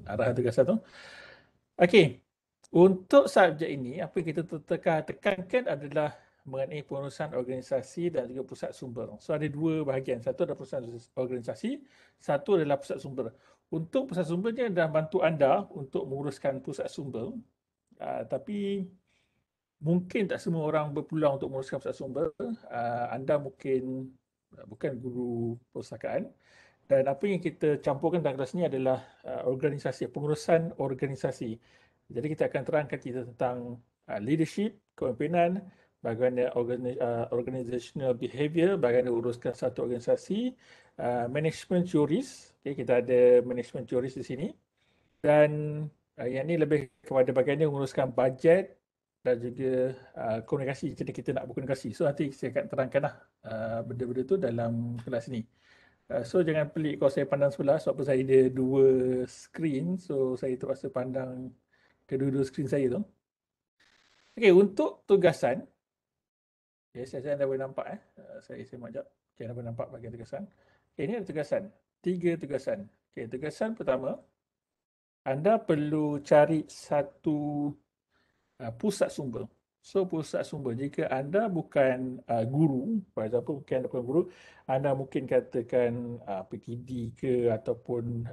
arahan tugasan tu. Okey, untuk subjek ini, apa yang kita tekankan adalah mengenai pengurusan organisasi dan juga pusat sumber. So ada dua bahagian. Satu adalah pusat organisasi, satu adalah pusat sumber. Untuk pusat sumber ni adalah bantu anda untuk menguruskan pusat sumber. Tapi mungkin tak semua orang berpeluang untuk menguruskan pusat sumber. Anda mungkin bukan guru perpustakaan. Dan apa yang kita campurkan dalam kelas ini adalah organisasi, pengurusan organisasi. Jadi kita akan terangkan kita tentang leadership, kepimpinan, bagaimana organizational behavior, bagaimana uruskan satu organisasi, management theories. Okay, kita ada management theories di sini. Dan yang ini lebih kepada bagaimana menguruskan bajet dan juga komunikasi. Jadi kita nak berkomunikasi. So nanti saya akan terangkanlah benda-benda tu dalam kelas ini. So jangan pelik kalau saya pandang sebelah sebab saya ada dua screen. So saya terpaksa pandang kedua-dua screen saya tu. Okey, untuk tugasan. Okay, saya dah boleh nampak saya mahu sekejap. Okay, dah boleh nampak bahagian tugasan. Okay, ini ada tugasan. 3 tugasan. Okay, tugasan pertama. Anda perlu cari satu pusat sumber. So pusat sumber, jika anda bukan guru, for example, mungkin anda bukan guru, anda mungkin katakan PTD ke ataupun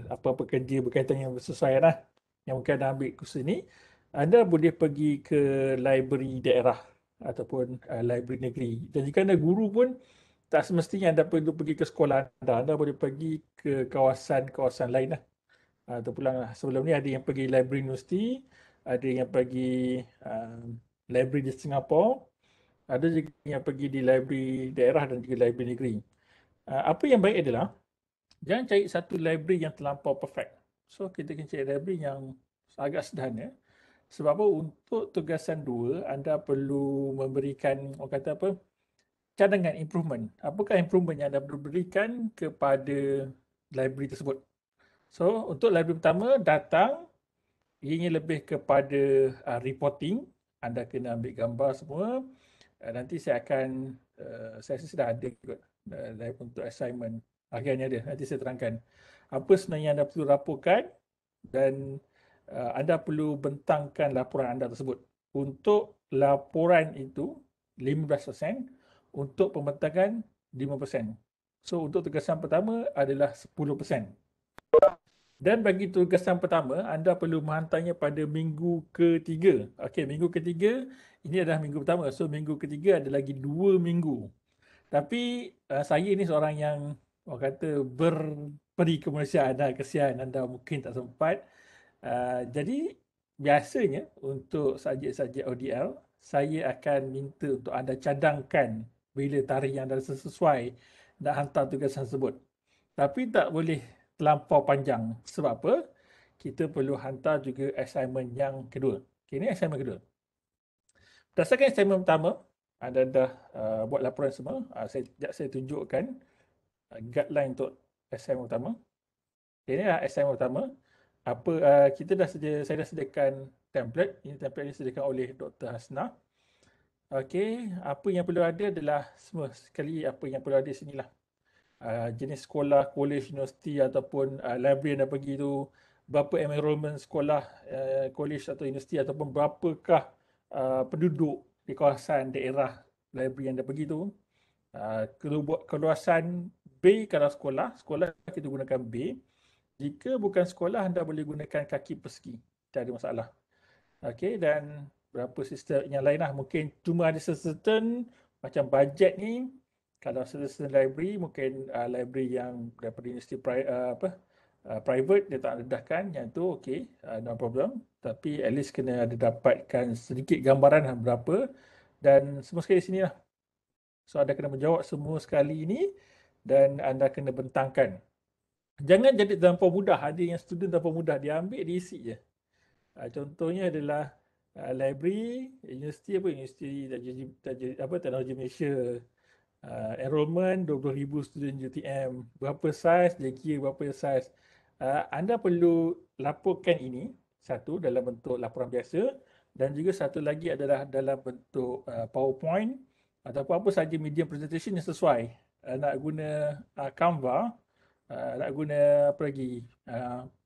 apa-apa kerja berkaitan yang bersesuaian lah, yang mungkin anda ambil kursus ni, anda boleh pergi ke library daerah ataupun library negeri. Dan jika anda guru pun, tak semestinya anda perlu pergi ke sekolah anda. Anda boleh pergi ke kawasan-kawasan lain lah. Terpulang lah. Sebelum ni ada yang pergi library universiti, ada yang pergi library di Singapura, ada juga yang pergi di library daerah dan juga library negeri. Apa yang baik adalah, jangan cari satu library yang terlampau perfect. So, kita kena cari library yang agak sederhana. Sebab apa? Untuk tugasan 2, anda perlu memberikan, orang kata apa, cadangan improvement. Apakah improvement yang anda perlu berikan kepada library tersebut? So, untuk library pertama, datang, ianya lebih kepada reporting. Anda kena ambil gambar semua. Nanti saya akan, saya rasa dah ada kot untuk assignment. Akhirnya ada, nanti saya terangkan. Apa sebenarnya anda perlu laporkan dan anda perlu bentangkan laporan anda tersebut. Untuk laporan itu 15%, untuk pembentangan 5%. So untuk tugasan pertama adalah 10%. Dan bagi tugasan pertama, anda perlu menghantarnya pada minggu ketiga. Okey, minggu ketiga, ini adalah minggu pertama. So, minggu ketiga ada lagi 2 minggu. Tapi, saya ni seorang yang, orang kata, berperi kemanusiaan. Kesian anda mungkin tak sempat. Jadi, biasanya untuk subjek-subjek ODL, saya akan minta untuk anda cadangkan bila tarikh yang anda rasa sesuai nak hantar tugasan tersebut. Tapi tak boleh terlampau panjang. Sebab apa? Kita perlu hantar juga assignment yang kedua. Okay, ini assignment kedua. Berdasarkan assignment pertama, anda dah buat laporan semua. Saya tunjukkan guideline untuk assignment pertama. Okay, ini adalah assignment pertama. Saya dah sediakan template. Ini template ini disediakan oleh Dr. Hasna. Okey, apa yang perlu ada adalah semua sekali apa yang perlu ada sinilah. Jenis sekolah, college, universiti ataupun library yang dah pergi tu, berapa enrollment sekolah, college atau universiti ataupun berapakah penduduk di kawasan daerah library yang dah pergi tu. Keluasan bay kalau sekolah kita gunakan bay. Jika bukan sekolah, anda boleh gunakan kaki persegi. Tak ada masalah. Okey, dan berapa sistem yang lain lah. Mungkin cuma ada certain macam bajet ni. Kalau certain library, mungkin library yang daripada universiti private, dia tak dedahkan. Yang tu okey, no problem. Tapi at least kena ada dapatkan sedikit gambaran berapa. Dan semua sekali di sini lah. So, anda kena menjawab semua sekali ini. Dan anda kena bentangkan. Jangan jadi terlampau mudah. Ada yang student terlampau mudah. Dia ambil, dia isi je. Contohnya adalah library, universiti Teknologi Malaysia. Enrollment 20,000 student UTM. Berapa saiz, dia kira berapa saiz. Anda perlu laporkan ini, satu dalam bentuk laporan biasa dan juga satu lagi adalah dalam bentuk PowerPoint ataupun apa sahaja medium presentation yang sesuai. Nak guna Canva nak guna apa lagi,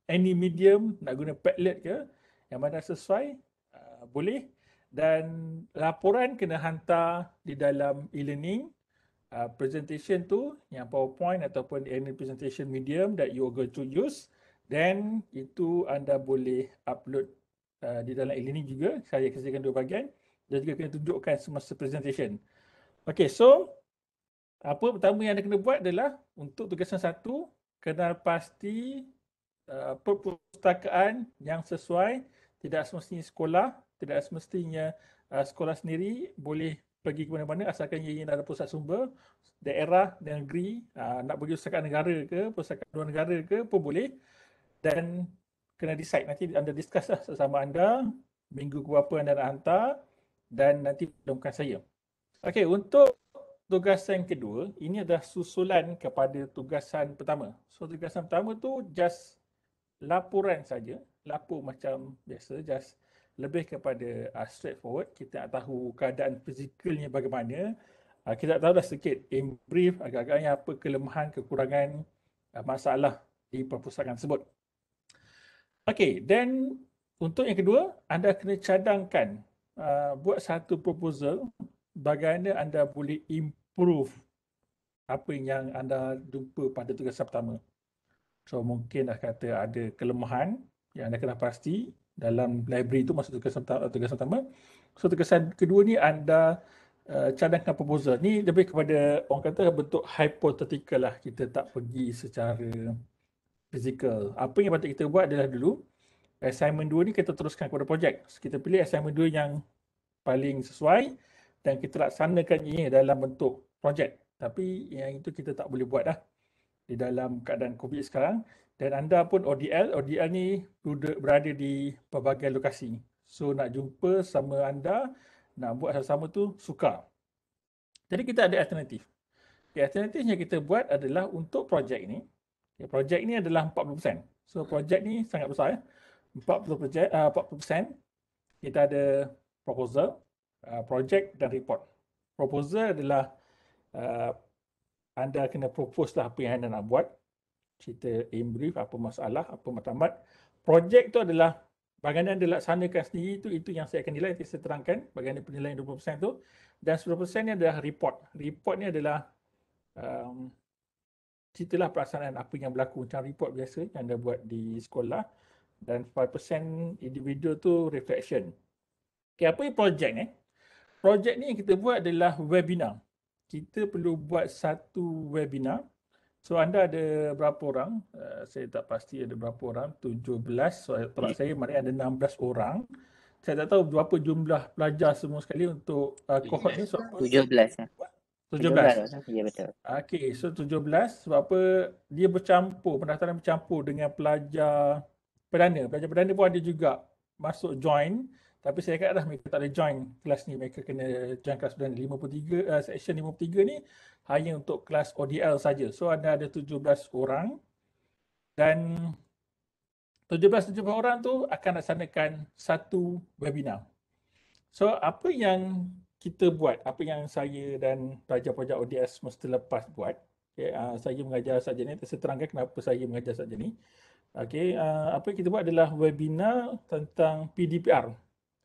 any medium, nak guna Padlet ke, yang mana sesuai, boleh. Dan laporan kena hantar di dalam e-learning. Presentation tu yang PowerPoint ataupun any presentation medium that you are going to use, then itu anda boleh upload di dalam e-learning juga. Saya kerjakan dua bahagian dan juga kena tunjukkan semasa presentation. Okay, so apa pertama yang anda kena buat adalah untuk tugasan 1, kenal pasti perpustakaan yang sesuai. Tidak semestinya sekolah, tidak semestinya sekolah sendiri, boleh pergi ke mana-mana asalkan ia ada pusat sumber, daerah, negeri, nak pergi pustakaan negara ke, pustakaan luar negara ke pun boleh. Dan kena decide, nanti anda discuss lah sesama anda, minggu ke berapa anda nak hantar, dan nanti hubungkan saya. Okey, untuk tugasan kedua, ini adalah susulan kepada tugasan pertama. So tugasan pertama tu just laporan saja, lapor macam biasa, just lebih kepada straightforward. Kita nak tahu keadaan fizikalnya bagaimana, kita nak tahu dah sikit in brief agak-agaknya apa kelemahan, kekurangan, masalah di perpustakaan tersebut. Okey, dan untuk yang kedua, anda kena cadangkan buat satu proposal bagaimana anda boleh improve apa yang anda jumpa pada tugasan pertama. So mungkin dah kata ada kelemahan yang anda kena pasti dalam library itu masa tugasan pertama. So tugasan kedua ni anda cadangkan proposal. Ni lebih kepada orang kata bentuk hypothetical lah. Kita tak pergi secara physical. Apa yang patut kita buat adalah dulu assignment 2 ni kita teruskan kepada projek. So, kita pilih assignment 2 yang paling sesuai dan kita laksanakan ini dalam bentuk projek. Tapi yang itu kita tak boleh buat dah di dalam keadaan COVID sekarang. Dan anda pun ODL ni berada di pelbagai lokasi. So nak jumpa sama anda, nak buat sama-sama tu sukar. Jadi kita ada alternatif. Alternatif yang kita buat adalah untuk projek ni. Projek ni adalah 40%. So projek ni sangat besar ya. 40%. Kita ada proposal, projek dan report. Proposal adalah anda kena propose lah apa yang anda nak buat. Cerita in brief, apa masalah, apa matlamat. Projek tu adalah bagaimana anda laksanakan sendiri, itu yang saya akan nilai, nanti saya terangkan bagaimana penilaian 20% tu. Dan 10% ni adalah report. Report ni adalah ceritalah pelaksanaan apa yang berlaku, macam report biasa yang anda buat di sekolah. Dan 5% individual tu reflection. Okay, apa yang projek ni? Projek ni yang kita buat adalah webinar. Kita perlu buat satu webinar. So anda ada berapa orang? Saya tak pasti ada berapa orang. 17. So tempat saya maknanya ada 16 orang. Saya tak tahu berapa jumlah pelajar semua sekali untuk cohort ni. So, 17. 17. Ya betul. Okey, so 17 sebab apa dia bercampur, pendaftaran bercampur dengan pelajar perdana. Pelajar perdana pun ada juga masuk join. Tapi saya kata dah mereka tak ada join kelas ni. Mereka kena join kelas perdana. 53, section 53 ni hanya untuk kelas ODL saja. So anda ada 17 orang dan 17 orang tu akan laksanakan satu webinar. So apa yang kita buat, apa yang saya dan pelajar-pelajar ODS semester lepas buat, okay, saya mengajar saja ni, saya terangkan kenapa saya mengajar saja ni. Okay, apa yang kita buat adalah webinar tentang PDPR.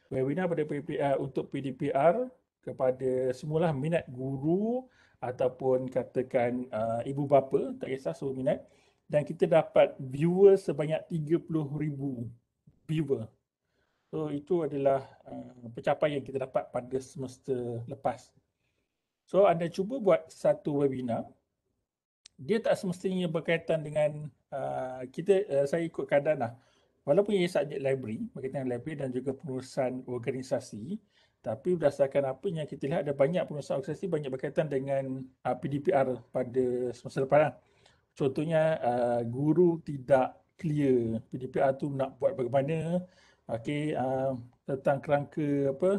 Webinar pada PDPR, untuk PDPR kepada semualah minat guru ataupun katakan ibu bapa, tak kisah semua minat. Dan kita dapat viewer sebanyak 30,000 viewer. So itu adalah pencapaian yang kita dapat pada semester lepas. So anda cuba buat satu webinar. Dia tak semestinya berkaitan dengan saya ikut keadaan lah. Walaupun ia subjek library, berkaitan dengan library dan juga pengurusan organisasi, tapi berdasarkan apa yang kita lihat ada banyak pengurusan organisasi banyak berkaitan dengan PDPR pada semester lepas lah. Contohnya guru tidak clear PDPR tu nak buat bagaimana, okey, tentang kerangka apa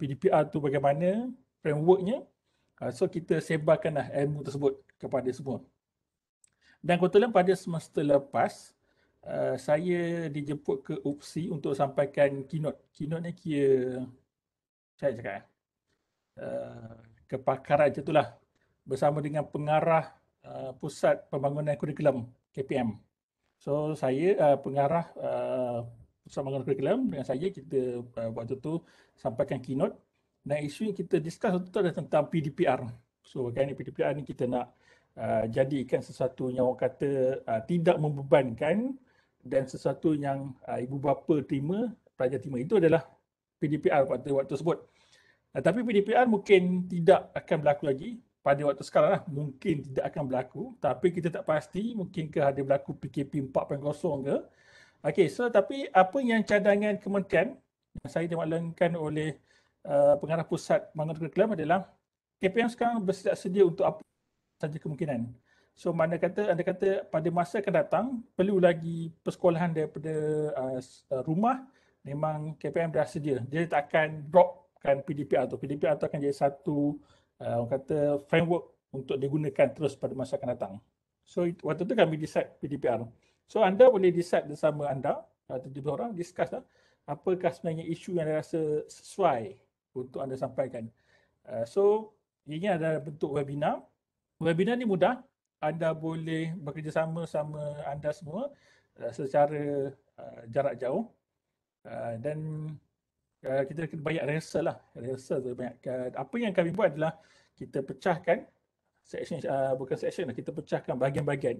PDPR tu bagaimana, frameworknya. So kita sebarkanlah ilmu tersebut kepada semua. Dan kebetulan pada semester lepas saya dijemput ke UPSI untuk sampaikan keynote. Keynote ni kira saya cakap kepakaran macam itulah bersama dengan pengarah Pusat Pembangunan Kurikulum KPM. So saya pengarah pusat pembangunan kurikulum dengan saya kita waktu tu sampaikan keynote dan isu yang kita discuss waktu tu adalah tentang PDPR. So bagaimana PDPR ni kita nak jadikan sesuatu yang orang kata tidak membebankan dan sesuatu yang ibu bapa terima, pelajar terima. Itu adalah PDPR waktu tersebut. Tapi PDPR mungkin tidak akan berlaku lagi pada waktu sekarang lah. Mungkin tidak akan berlaku. Tapi kita tak pasti mungkinkah ada berlaku PKP 4.0 ke. Okey, so tapi apa yang cadangan kementerian yang saya dimaklumkan oleh pengarah pusat pembangunan kurikulum adalah KPM sekarang bersedia sedia untuk apa saja kemungkinan. So anda kata pada masa akan datang perlu lagi persekolahan daripada rumah, memang KPM dah sedia. Dia tak akan dropkan PDPR tu. PDPR tu akan jadi satu orang kata framework untuk digunakan terus pada masa akan datang. So waktu tu kami decide PDPR. So anda boleh decide bersama anda, 17 orang, discuss lah apakah sebenarnya isu yang anda rasa sesuai untuk anda sampaikan. So ini adalah bentuk webinar. Webinar ni mudah. Anda boleh bekerjasama sama anda semua secara jarak jauh. Dan kita banyak rehearsal lah. Rehearsal tu banyak. Apa yang kami buat adalah kita pecahkan section, bukan section lah, kita pecahkan bahagian-bahagian.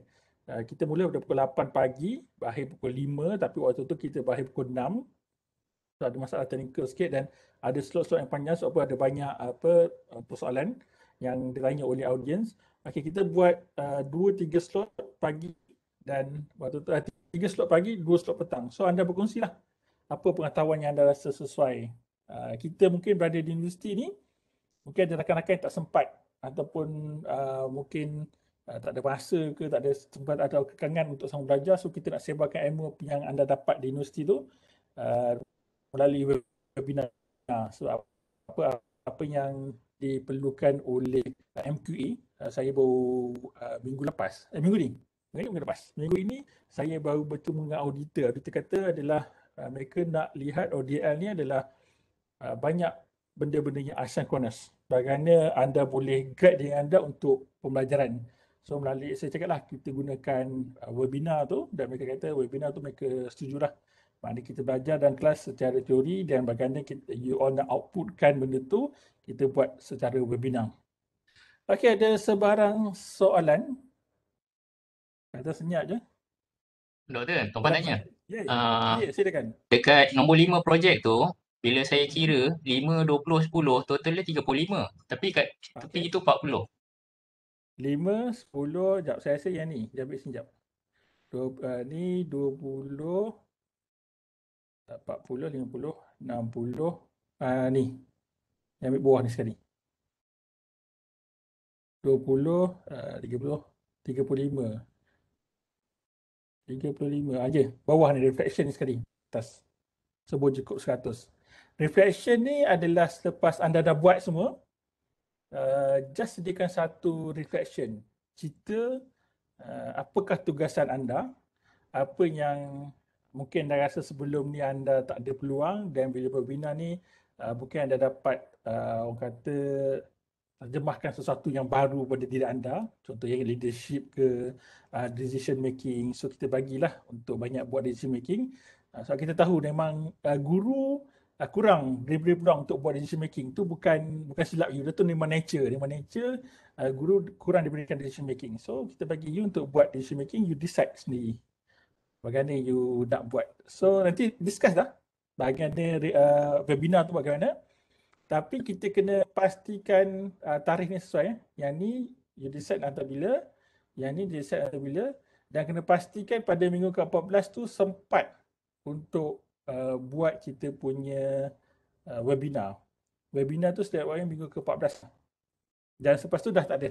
Kita mula pada pukul 8 pagi, berakhir pukul 5, tapi waktu tu kita berakhir pukul 6. So, ada masalah teknikal sikit dan ada slot-slot yang panjang sebab ada banyak persoalan yang ditanya oleh audiens. Okey, kita buat 2-3 slot pagi dan waktu tu 3 slot pagi, 2 slot petang. So anda berkongsilah apa pengetahuan yang anda rasa sesuai. Kita mungkin berada di universiti ni, mungkin ada rakan-rakan yang tak sempat ataupun mungkin tak ada masa ke, tak ada sempat atau kekangan untuk sama belajar. So kita nak sebarkan ilmu yang anda dapat di universiti tu melalui webinar. So apa yang diperlukan oleh MQA, saya baru minggu ini saya baru bertemu dengan auditor. Auditor kata adalah mereka nak lihat ODL ni adalah banyak benda-benda yang asynchronous. Bagaimana anda boleh guide diri anda untuk pembelajaran. So melalui, saya cakap lah, kita gunakan webinar tu dan mereka kata webinar tu mereka setujulah. Maknanya kita belajar dalam kelas secara teori dan bagaimana you all nak outputkan benda tu, kita buat secara webinar. Okey, ada sebarang soalan? Kata senyap je. Doktor, tuan tanya. Silakan. Dekat nombor 5 projek tu, bila saya kira 5, 20, 10, totalnya 35. Tapi kat tepi itu 40. 5, 10, sekejap. Saya rasa yang ni. Dia ambil sekejap. Ni 20, 40, 50, 60. Ni. Yang ambil bawah ni sekali. 20, 30, 35. 35 aja. Bawah ni reflection ni sekali. Atas. Sebut cukup 100. Reflection ni adalah selepas anda dah buat semua, just sediakan satu reflection. Cerita apakah tugasan anda, apa yang mungkin anda rasa sebelum ni anda tak ada peluang dan bila webinar ni mungkin anda dapat orang kata terjemahkan sesuatu yang baru pada diri anda, contohnya leadership ke, decision making. So kita bagilah untuk banyak buat decision making. So kita tahu memang guru kurang diberi peluang untuk buat decision making. Tu bukan silap you, itu memang nature. Guru kurang diberikan decision making. So kita bagi you untuk buat decision making, you decide sendiri bagaimana you nak buat. So nanti discuss lah bagaimana webinar tu bagaimana. Tapi kita kena pastikan tarikh ni sesuai. Yang ni you decide antara bila, yang ni decide antara bila, dan kena pastikan pada minggu ke-14 tu sempat untuk buat kita punya webinar. Webinar tu setiap hari minggu ke-14. Dan selepas tu dah tak ada.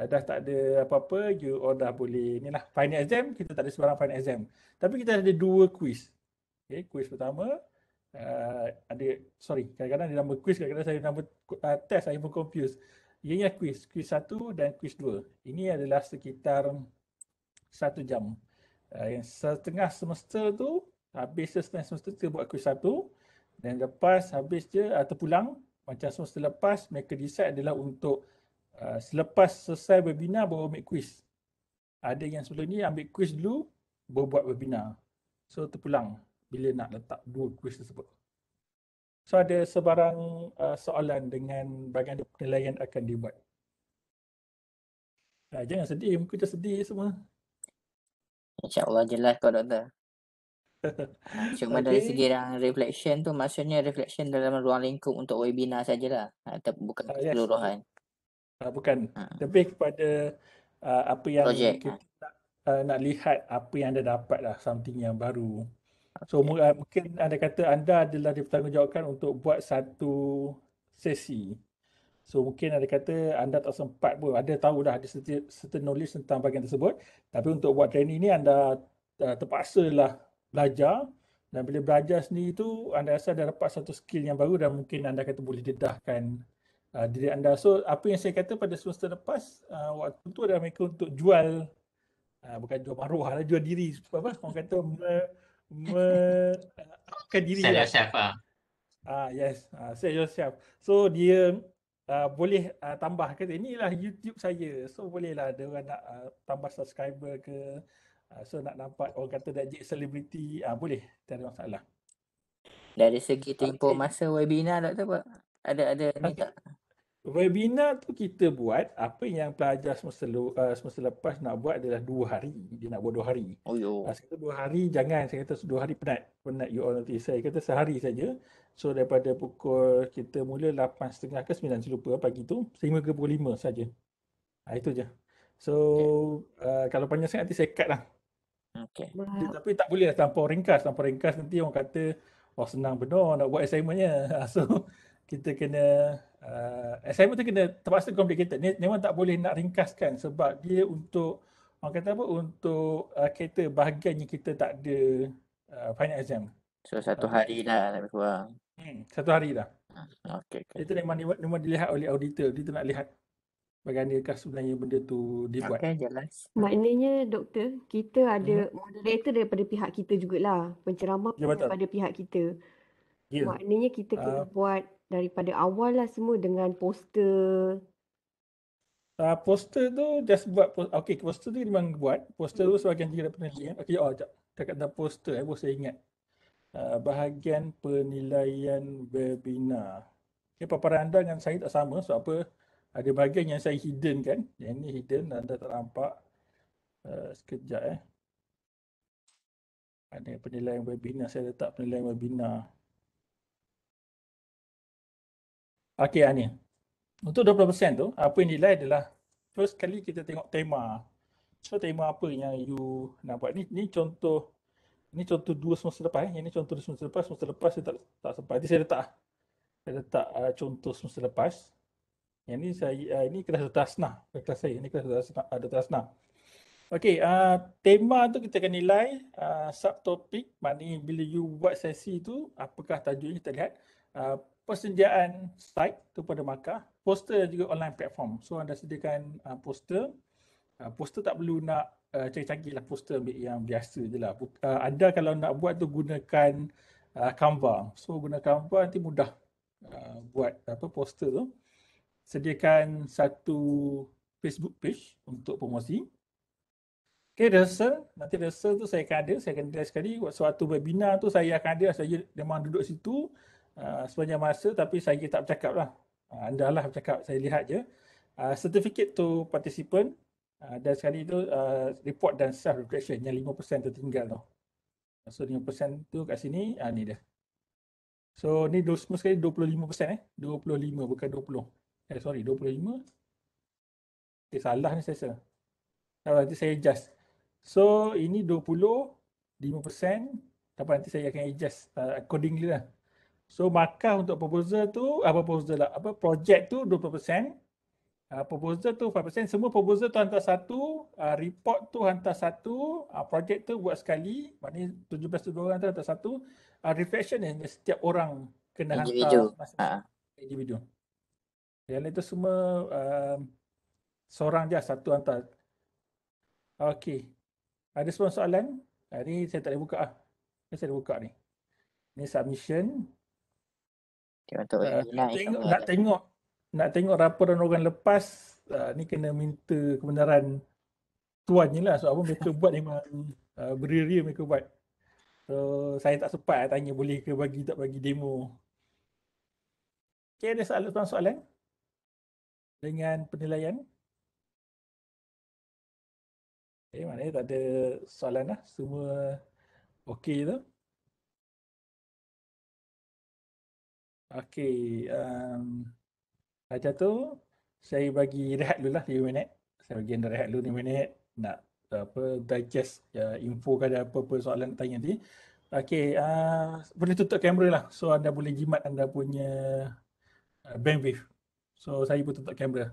Dah tak ada apa-apa, you all dah boleh ni lah. Final exam, kita tak ada sebarang final exam. Tapi kita ada 2 quiz. Okay, quiz pertama, kadang-kadang ada nama quiz, kadang-kadang saya nama test, saya pun confuse. Ianya quiz 1 dan quiz 2. Ini adalah sekitar 1 jam. Yang setengah semester tu, habis setengah semester kita buat quiz 1 dan lepas habis je atau pulang, macam semester lepas mereka decide adalah untuk selepas selesai webinar baru ambil quiz. Ada yang sebelum ni ambil quiz dulu, baru buat webinar. So terpulang bila nak letak dua quiz tersebut. So ada sebarang soalan dengan bahagian penilaian akan dibuat. Jangan sedih, muka tu sedih semua. InsyaAllah jelas kok doktor. Cuma dari Okey. segi yang reflection tu, maksudnya reflection dalam ruang lingkup untuk webinar sajalah, bukan Yes. keseluruhan. Bukan. Lebih kepada apa yang Projek. kita nak lihat apa yang anda dapat lah, something yang baru. So mungkin anda kata anda adalah dipertanggungjawabkan untuk buat satu sesi. So mungkin anda kata anda tak sempat pun, anda tahu dah ada certain knowledge tentang bahagian tersebut, tapi untuk buat training ni anda terpaksa lah belajar, dan bila belajar sendiri tu anda rasa anda dapat satu skill yang baru dan mungkin anda kata boleh dedahkan diri anda. So apa yang saya kata pada semester lepas, waktu tu adalah mereka untuk jual, bukan jual maruah lah, jual diri. Apa orang kata upkan diri Sell lah. yourself lah. Yes, sell yourself. So dia boleh tambah, kata inilah YouTube saya. So bolehlah dia orang nak tambah subscriber ke, so nak nampak orang kata nak jadi selebriti, boleh, tak ada masalah. Dari segi tempoh masa webinar doktor, ada ni tak? Webinar tu kita buat, apa yang pelajar semester lepas nak buat adalah 2 hari. Dia nak buat 2 hari. Oh yo. Saya kata 2 hari, jangan. Saya kata 2 hari penat you all nanti. Saya kata sehari saja. So daripada pukul, kita mula 8.30 ke 9, saya lupa pagi tu, sehingga ke pukul 5 saja. Itu je. So kalau panjang sangat nanti saya cut lah. Okay. Tapi tak boleh lah tanpa ringkas. Tanpa ringkas nanti orang kata, senang benar nak buat assignmentnya. So kita kena assignment tu kena terpaksa complicated. Memang tak boleh nak ringkaskan sebab dia untuk, orang kata apa, untuk cater bahagian yang kita tak ada final exam. So 1 hari lah lebih kurang. 1 hari dah. Okay. Itu memang dilihat oleh auditor. Dia tu nak lihat bagaimanakah sebenarnya benda tu dibuat. Okay, jelas. Maknanya doktor, kita ada moderator daripada pihak kita jugalah. Penceramah Ya, betul. daripada pihak kita. Ya. Maknanya kita kena buat daripada awal lah semua dengan poster. Poster tu just buat, poster tu memang buat. Poster tu sebahagian juga daripada penilaian. Sekejap, cakap tentang poster, baru saya ingat. Bahagian penilaian webinar. Paparan anda dengan saya tak sama, sebab apa? Ada bahagian yang saya hidden kan. Yang ni hidden, anda tak nampak. Sekejap Ada penilaian webinar, saya letak penilaian webinar. Ni. Untuk 20% tu, apa yang nilai adalah first kali kita tengok tema. So tema apa yang you nak buat. Ni contoh 2 semester lepas. Yang ni contoh 2 semester lepas. Semester lepas saya tak sempat. Nanti saya letak contoh semester lepas. Yang ni ini kelas Tasnah. Kelas saya. Ini kelas Tasnah. Tema tu kita akan nilai subtopik. Maknanya bila you buat sesi tu, apakah tajuknya kita lihat. Persediaan slide tu pada markah, poster juga online platform. So anda sediakan poster. Poster tak perlu nak canggih-canggih lah, poster ambil yang biasa je lah. Anda kalau nak buat tu gunakan Canva. So guna Canva nanti mudah buat poster tu. Sediakan satu Facebook page untuk promosi. Nanti rehearsal tu saya akan nilai sekali. Suatu webinar tu saya akan ada, saya memang duduk situ sepanjang masa, tapi saya tak bercakap lah. Anda lah bercakap, saya lihat je. Certificate to participant, dan sekali tu report dan self-reflection yang 5% tertinggal tu. So 5% tu kat sini, ni dia. So ni semua sekali 25%. 25 bukan 20. Sorry, 25. Salah ni saya rasa. Nanti saya adjust. So ini 20, 5%. Tapi nanti saya akan adjust accordingly lah. So markah untuk proposal tu, projek tu 20%. Proposal tu 5%. Semua proposal tu hantar satu, report tu hantar satu, projek tu buat sekali. Maknanya 17 orang tu hantar satu. Reflection ni setiap orang kena hantar individu. Yang lain tu semua seorang je satu hantar. Okey. Ada semua soalan? Ni saya tak boleh buka lah. Saya dah buka ni. Ni submission. Nak tengok laporan orang lepas, ni kena minta kebenaran tuannya lah. So apa mereka buat memang beria-ria mereka buat. So saya tak sempat tanya boleh ke bagi tak bagi demo. Okay, ada soalan dengan penilaian? Maknanya tak ada soalan lah. Semua okey tu. Okey. Macam tu, saya bagi rehat dulu lah 5 minit. Saya bagi anda rehat dulu 5 minit. Nak digest info ke ada apa-apa soalan nak tanya nanti. Okey, boleh tutup kamera lah. So anda boleh jimat anda punya bandwidth. So saya pun tutup kamera.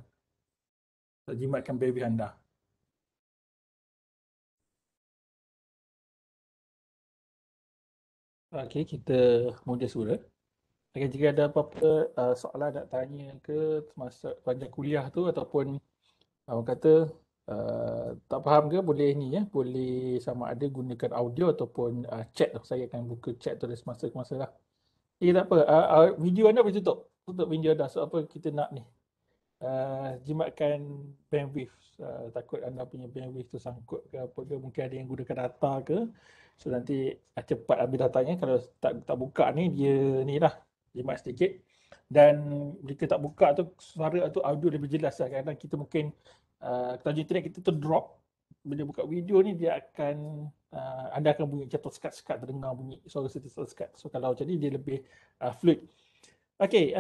So, jimatkan bandwidth anda. Okey, kita mula semula. Okay, jika ada apa-apa soalan nak tanya ke semasa panjang kuliah tu ataupun orang kata tak faham ke, boleh ni ya, boleh sama ada gunakan audio ataupun chat. Saya akan buka chat tu dari semasa ke masa lah. Tak apa, video anda boleh tutup. Tutup video anda. So apa kita nak ni, jimatkan bandwidth. Takut anda punya bandwidth tu sangkut ke apa ke, mungkin ada yang gunakan data ke. So nanti cepat ambil datanya. Kalau tak buka ni, dia ni lah, jimat sedikit. Dan jika tak buka tu, suara atau audio lebih jelas lah. Kadang-kadang kita mungkin ketahuan internet kita tu drop. Bila buka video ni, dia akan anda akan bunyi macam tersekat-sekat, terdengar bunyi suara tersekat. So kalau macam ni, dia lebih fluid. Okay,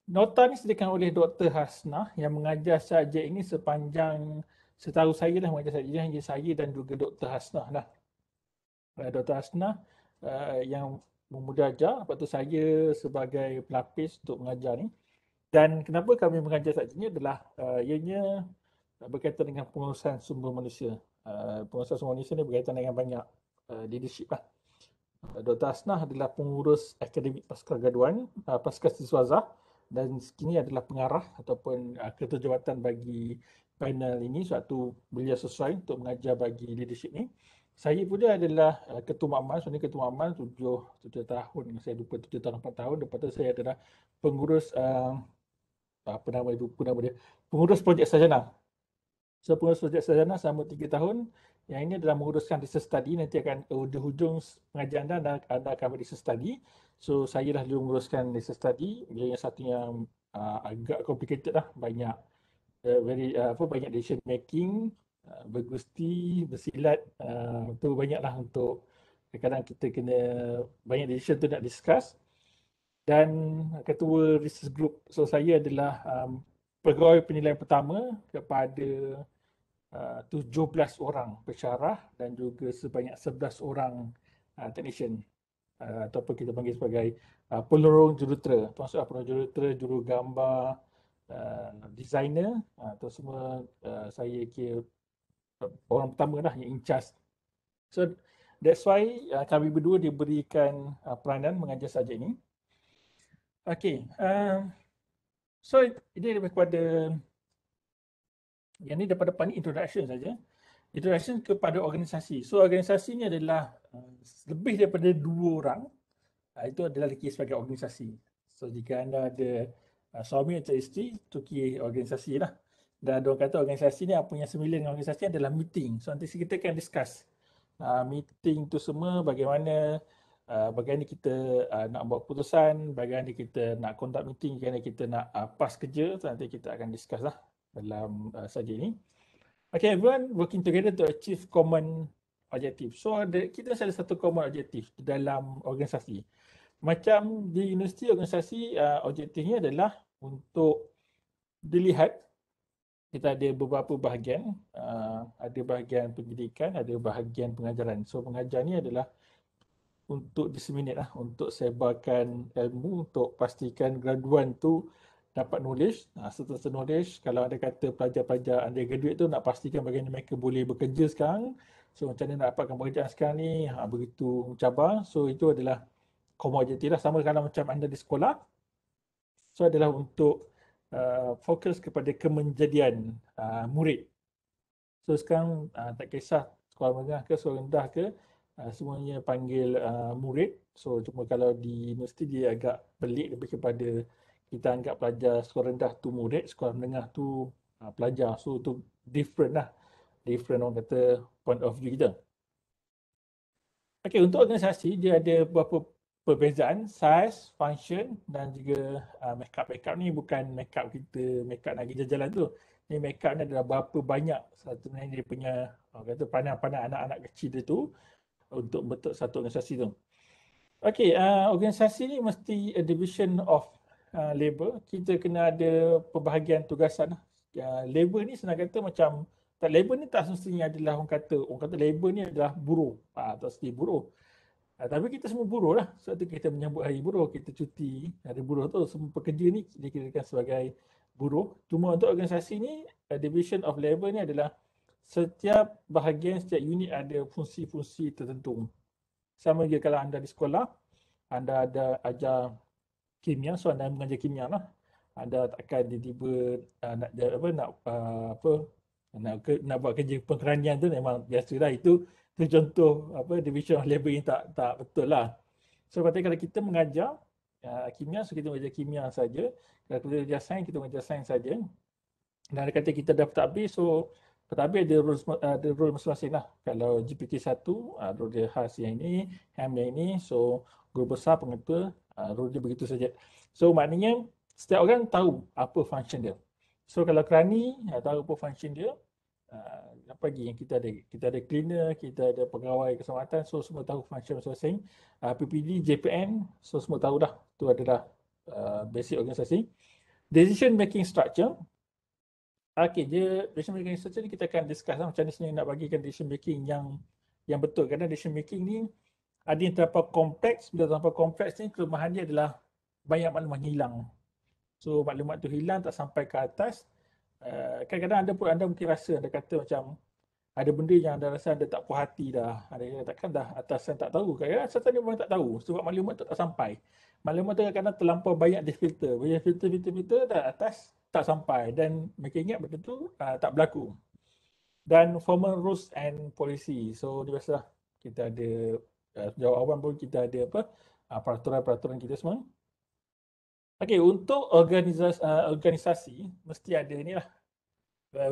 nota ni disediakan oleh Dr. Hasnah yang mengajar subjek ini sepanjang, setahu saya lah mengajar subjek ini hanya saya dan juga Dr. Hasnah lah. Dr. Hasnah yang memudah ajar, lepas tu saya sebagai pelapis untuk mengajar ni. Dan kenapa kami mengajar subjek ini adalah ianya berkaitan dengan pengurusan sumber manusia. Pengurusan sumber manusia ni berkaitan dengan banyak leadership lah. Dr. Hasnah adalah pengurus akademik pascagraduan, pascasiswazah, dan kini adalah pengarah ataupun ketua jawatan bagi panel ini, sebab tu beliau sesuai untuk mengajar bagi leadership ni. Saya pula adalah ketua makmal, sebenarnya ketua makmal 7 tahun, saya lupa 7 tahun 4 tahun. Lepas tu saya adalah pengurus apa nama itu, pengurus projek sarjana. So pengurus projek sarjana selama 3 tahun. Yang ini adalah menguruskan research study. Nanti akan di hujung pengajian anda akan research study. So saya dah dulu menguruskan research study. Dia yang satu yang agak complicated lah. Banyak banyak decision making, bergusti, bersilat. Tu banyak lah untuk kadang-kadang kita kena banyak decision tu nak discuss. Dan ketua research group. So saya adalah pegawai penilaian pertama kepada 17 orang pensyarah dan juga sebanyak 11 orang technician ataupun kita panggil sebagai penolong jurutera. Maksudnya penolong jurutera, juru gambar, designer, atau semua saya kira orang pertama lah yang in charge. So that's why kami berdua diberikan peranan mengajar subjek ini. Okay, so ini lebih kepada yang ni depan-depan ni introduction saja. Introduction kepada organisasi. So organisasi ni adalah lebih daripada 2 orang. Itu adalah dikira sebagai organisasi. So jika anda ada suami atau isteri, itu kira organisasi lah. Dan orang kata organisasi ni apa yang semula dengan organisasi adalah meeting. So nanti kita akan discuss meeting tu semua, bagaimana kita nak buat keputusan, bagaimana kita nak conduct meeting, bagaimana kita nak pass kerja. So nanti kita akan discuss lah dalam subjek ni. Okay, everyone working together to achieve common objective. So kita ada satu common objective di dalam organisasi. Macam di universiti, organisasi objektifnya adalah untuk dilihat. Kita ada beberapa bahagian. Ada bahagian pendidikan, ada bahagian pengajaran. So pengajar ni adalah untuk disseminate lah, untuk sebarkan ilmu, untuk pastikan graduan tu dapat knowledge. Setelah knowledge, kalau ada kata pelajar-pelajar undergraduate tu nak pastikan bagaimana mereka boleh bekerja sekarang. So macam mana nak dapatkan pekerjaan sekarang ni, begitu mencabar. So itu adalah common objective lah. Sama kalau macam anda di sekolah. So adalah untuk fokus kepada kemenjadian murid. So sekarang tak kisah sekolah menengah ke sekolah rendah ke, semuanya panggil murid. So cuma kalau di universiti dia agak pelik lebih kepada kita anggap pelajar sekolah rendah tu murid, sekolah menengah tu pelajar. So tu different lah. different orang kata point of view kita. Okey, untuk organisasi dia ada beberapa perbezaan, size, function dan juga makeup. Makeup ni bukan makeup kita makeup nak pergi jalan tu. Ni makeup ni adalah berapa banyak sebenarnya dia punya orang kata pandang-pandang anak-anak kecil dia tu untuk bentuk satu organisasi tu. Okey, organisasi ni mesti a division of labor. Kita kena ada pembahagian tugasan. Labor ni senang kata macam labor ni tak semestinya adalah orang kata labor ni adalah buruh. Tak mesti buruh. Tapi kita semua buruh lah. Sebab tu kita menyambut hari buruh, kita cuti hari buruh tu. Semua pekerja ni dikirakan sebagai buruh. Cuma untuk organisasi ni, division of labor ni adalah setiap bahagian, setiap unit ada fungsi-fungsi tertentu. Sama je kalau anda di sekolah, anda ada ajar kimia, so anda mengajar kimia lah. Anda takkan tiba-tiba nak buat kerja pengkeranian tu memang biasalah. Itu contoh division of labor yang tak betul lah. So kalau kita mengajar kimia, so kita mengajar kimia saja. Kalau kita mengajar sains, kita mengajar sains saja. Dan kata kita dah pentadbir, so pentadbir ada role masing-masing lah. Kalau GPK 1, role dia khas yang ini, HAM yang ini. So guru besar, pengetua, role dia begitu saja. So maknanya setiap orang tahu apa function dia. So kalau kerani tahu apa function dia, apa lagi yang kita ada? Kita ada cleaner, kita ada pegawai keselamatan, so semua tahu function masing-masing. PPD, JPN, so semua tahu dah. Itu adalah basic organisasi. Decision making structure. Okey, decision making structure ni kita akan discuss lah macam mana sebenarnya nak bagikan decision making yang betul. Kerana decision making ni ada yang terlalu kompleks. Bila terlalu kompleks ni, kelemahan dia adalah banyak maklumat hilang. So maklumat tu hilang, tak sampai ke atas. Kadang-kadang anda mungkin rasa, anda kata macam ada benda yang anda rasa anda tak puas hati dah. Ada yang takkan dah atasan tak tahu. Kadang-kadang atasan ni memang tak tahu sebab maklumat tu tak sampai. Maklumat tu kadang-kadang terlampau banyak difilter. Banyak filter dah atas tak sampai dan mereka ingat benda tu tak berlaku. Dan formal rules and policy. So dia biasalah kita ada jawab awam pun kita ada peraturan-peraturan kita semua. Okey, untuk organisasi mesti ada ni lah.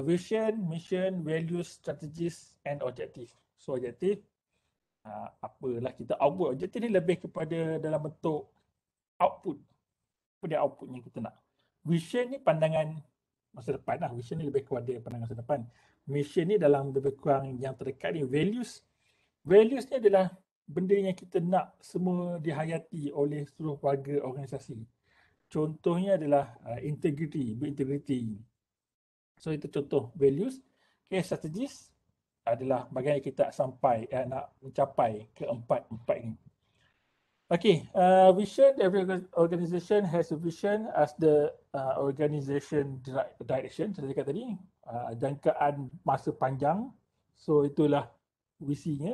Vision, mission, values, strategies and objective. So objektif, apalah kita output. Objektif ni lebih kepada dalam bentuk output. Apa dia output yang kita nak. Vision ni pandangan masa depan lah. Vision ni lebih kepada pandangan masa depan. Mission ni dalam lebih kurang yang terdekat ni. Values ni adalah benda yang kita nak semua dihayati oleh seluruh warga organisasi. Contohnya adalah berintegriti. So itu contoh values. Okay, strategies adalah bagaimana kita nak mencapai ke empat ni. Okay, vision. Every organization has a vision as the organization direction. Saya cakap tadi, jangkaan masa panjang. So itulah visinya.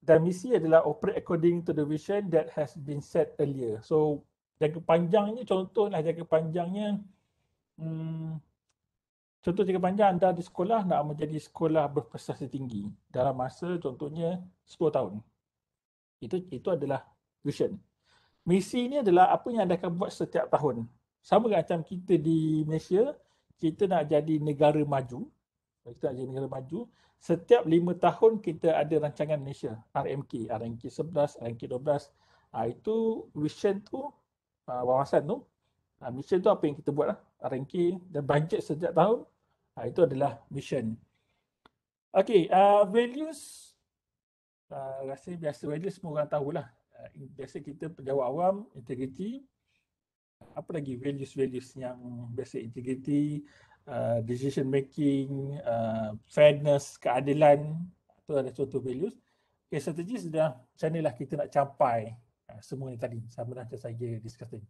Dan misi adalah operate according to the vision that has been set earlier. So jangka panjangnya, contohnya contoh jangka panjang anda di sekolah nak menjadi sekolah berprestasi tinggi dalam masa contohnya 10 tahun. Itu adalah vision. Misi ni adalah apa yang anda akan buat setiap tahun. Sama macam kita di Malaysia, kita nak jadi negara maju. Setiap 5 tahun kita ada rancangan Malaysia, RMK 11, RMK 12. Itu vision tu, wawasan tu. Mission tu apa yang kita buat lah. RMK dan bajet setiap tahun. Itu adalah mission. Okay, values. Rasa biasa values semua orang tahulah. Biasa kita penjawat awam, integrity. Apa lagi values yang biasa? Integrity, decision making, fairness, keadilan. Itu ada contoh values. Okay, strategi sudah macam inilah kita nak capai semua ni tadi. Sama macam saya discuss tadi.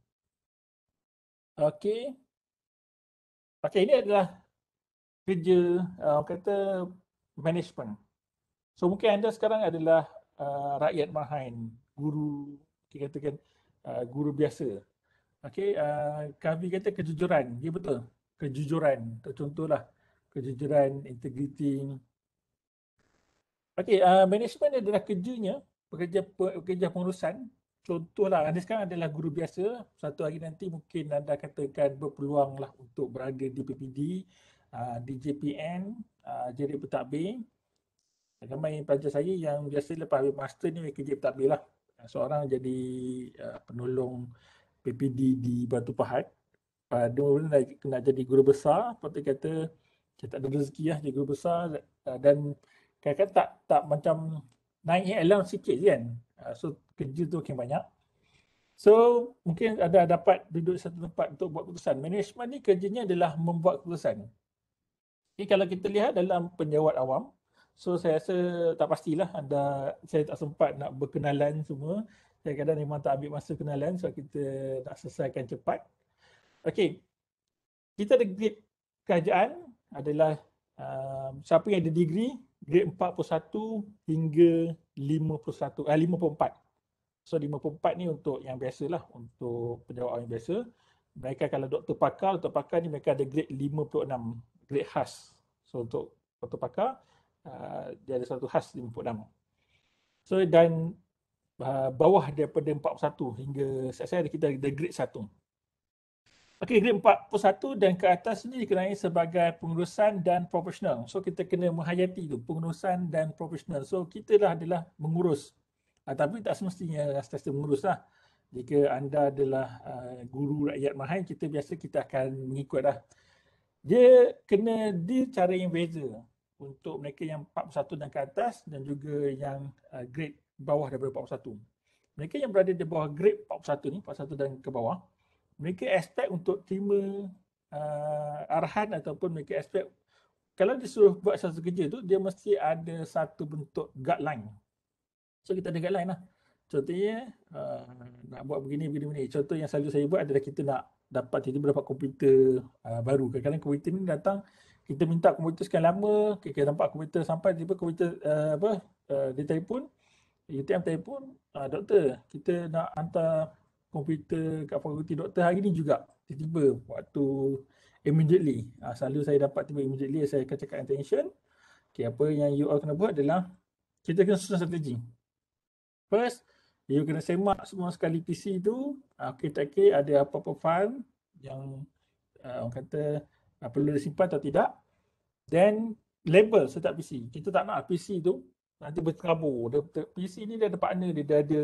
Okay, ini adalah kerja kata management. So mungkin anda sekarang adalah rakyat marhain, guru, kita katakan guru biasa. Okay, kami kata kejujuran, ya betul. Kejujuran, contohlah kejujuran, integriti. Okay, management adalah kerjanya, pekerja pengurusan. Contohlah, anda sekarang adalah guru biasa. Satu hari nanti mungkin anda katakan berpeluang lah untuk berada di PPD. DJPN, jadi pentadbir. Ramai pelajar saya yang biasa lepas habis master ni mereka jadi pentadbir lah. Seorang jadi penolong PPD di Batu Pahat. Dia nak jadi guru besar, lepas tu kata saya tak ada rezeki lah jadi guru besar, dan kadang-kadang tak macam naik allowance sikit je kan. So kerja tu makin banyak. So mungkin ada dapat duduk satu tempat untuk buat keputusan. Management ni kerjanya adalah membuat keputusan. Okay, kalau kita lihat dalam penjawat awam, so saya rasa tak pastilah saya tak sempat nak berkenalan semua. Saya kadang memang tak ambil masa kenalan sebab kita nak selesaikan cepat. Okey, kita ada grade kerajaan adalah siapa yang ada degree, grade 41 hingga 54. So 54 ni untuk yang biasa lah, untuk penjawat yang biasa. Mereka kalau doktor pakar ni mereka ada grade 56, grade khas. So untuk doktor pakar, dia ada satu khas 56. So dan bawah daripada 41 hingga saya kita ada grade 1. Okey, grade 41 dan ke atas ni dikenali sebagai pengurusan dan profesional. So kita kena menghayati tu, pengurusan dan profesional. So kita adalah mengurus. Tapi tak semestinya sentiasa mengurus lah. Jika anda adalah guru rakyat mahal, kita akan mengikut lah. Dia cara yang beza untuk mereka yang 41 dan ke atas dan juga yang grade bawah daripada 41. Mereka yang berada di bawah grade 41 ni, 41 dan ke bawah, mereka expect untuk terima arahan ataupun mereka expect kalau disuruh buat satu kerja tu, dia mesti ada satu bentuk guideline. So kita ada guideline lah. Contohnya nak buat begini. Contoh yang selalu saya buat adalah kita nak tiba-tiba dapat komputer baru. Kadang-kadang komputer ni datang, kita minta komputer sekian lama, kita nampak komputer sampai tiba komputer dia telefon, UTM telefon, doktor, kita nak hantar komputer kat fakulti doktor hari ni juga. Tiba-tiba waktu immediately. Selalu saya dapat tiba immediately, saya akan cakap attention. Okay, apa yang you all kena buat adalah kita kena susun strategi. First, you kena semak semua sekali PC tu. Okay, ada apa-apa file yang orang kata perlu disimpan atau tidak. Then, label setiap PC. Kita tak nak PC tu nanti berterabur. PC ni dia ada partner, dia ada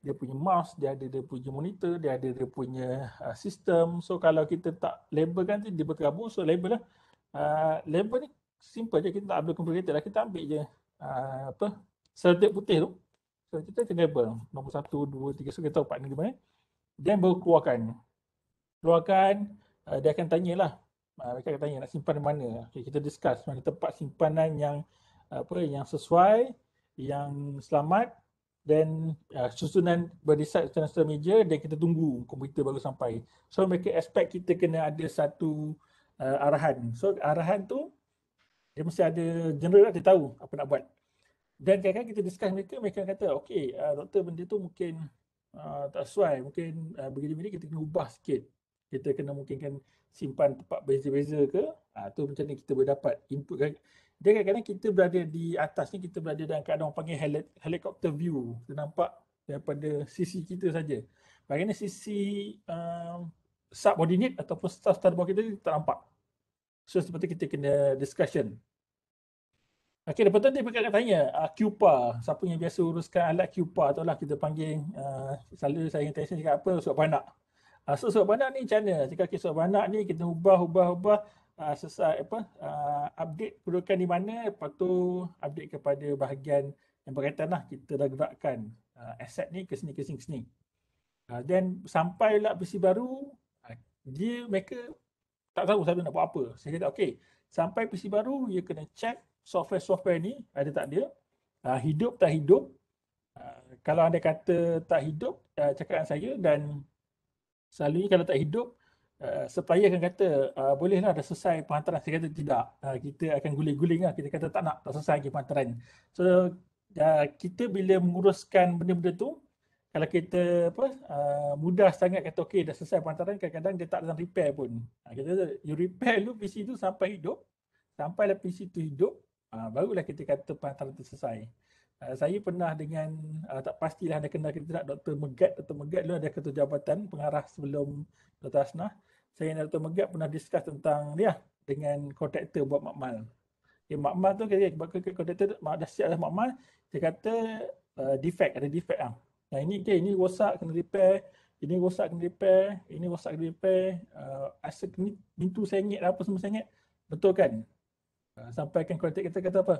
dia punya mouse, dia ada dia punya monitor, dia ada dia punya sistem. So, kalau kita tak label kan dia berterabur. So, label lah. Label ni simple je. Kita tak ambil complicated lah. Kita ambil je seletik putih tu. So, kita kena label nombor 1, 2, 3. So, kita tahu partner di mana. Then baru keluarkan. Dia akan tanyalah. Mereka akan tanya nak simpan di mana. Okay, kita discuss mana tempat simpanan yang sesuai, yang selamat, dan susunan berdesat secara meja, dan kita tunggu komputer baru sampai. So mereka expect kita kena ada satu arahan. So arahan tu dia mesti ada general, dia tahu apa nak buat. Dan kadang-kadang kita discuss mereka kata, okey, doktor benda tu mungkin tak sesuai, mungkin begini-begini kita kena ubah sikit. Kita kena mungkin kan simpan tempat beza-beza ke, tu macam ni kita boleh dapat input. Dia kadang-kadang kita berada di atas ni, kita berada dalam keadaan orang panggil helicopter view. Kita nampak daripada sisi kita saja. Bagaimana sisi subordinate ataupun staff di bawah kita tak nampak. So seperti kita kena discussion. Okey, lepas tu dia akan tanya, QPA, siapa yang biasa uruskan alat QPA tu lah kita panggil, selalu saya intention cakap apa, surat beranak. So surat beranak ni macam mana? Cakap okay, surat beranak ni kita ubah, selesai update kedudukan di mana, lepas tu update kepada bahagian yang berkaitan lah, kita dah gerakkan aset ni ke sini. Dan sampailah PC baru, mereka tak tahu saya nak buat apa. Saya kata okey, sampai PC baru, you kena check software ni ada tak ada, hidup tak hidup. Kalau anda kata tak hidup, cakap dengan saya, dan selalunya kalau tak hidup, supplier akan kata bolehlah dah selesai penghantaran. Saya kata tidak, kita akan guling-guling lah. Kita kata tak selesai lagi penghantaran. So kita bila menguruskan benda-benda tu, kalau kita mudah sangat kata okey dah selesai penghantaran, kadang-kadang dia tak dalam repair pun. Kita kata you repair dulu PC tu sampai hidup, sampailah PC tu hidup, barulah kita kata penghantaran tu selesai. Saya pernah dengan, tak pastilah anda kenal kita tak, Dr. Megat. Dr. Megat dulu ada ketua jabatan pengarah sebelum Dr. Hasnah. Saya dan Dr. Megat pernah discuss tentang dia, dengan kontraktor buat makmal. Makmal tu kontraktor dah siap dah makmal, dia kata ada defect lah. Yang ini rosak kena repair, ini rosak kena repair, ini rosak kena repair, asal ni pintu sengit apa semua sengit. Betul kan? Sampaikan kontraktor kita kata apa?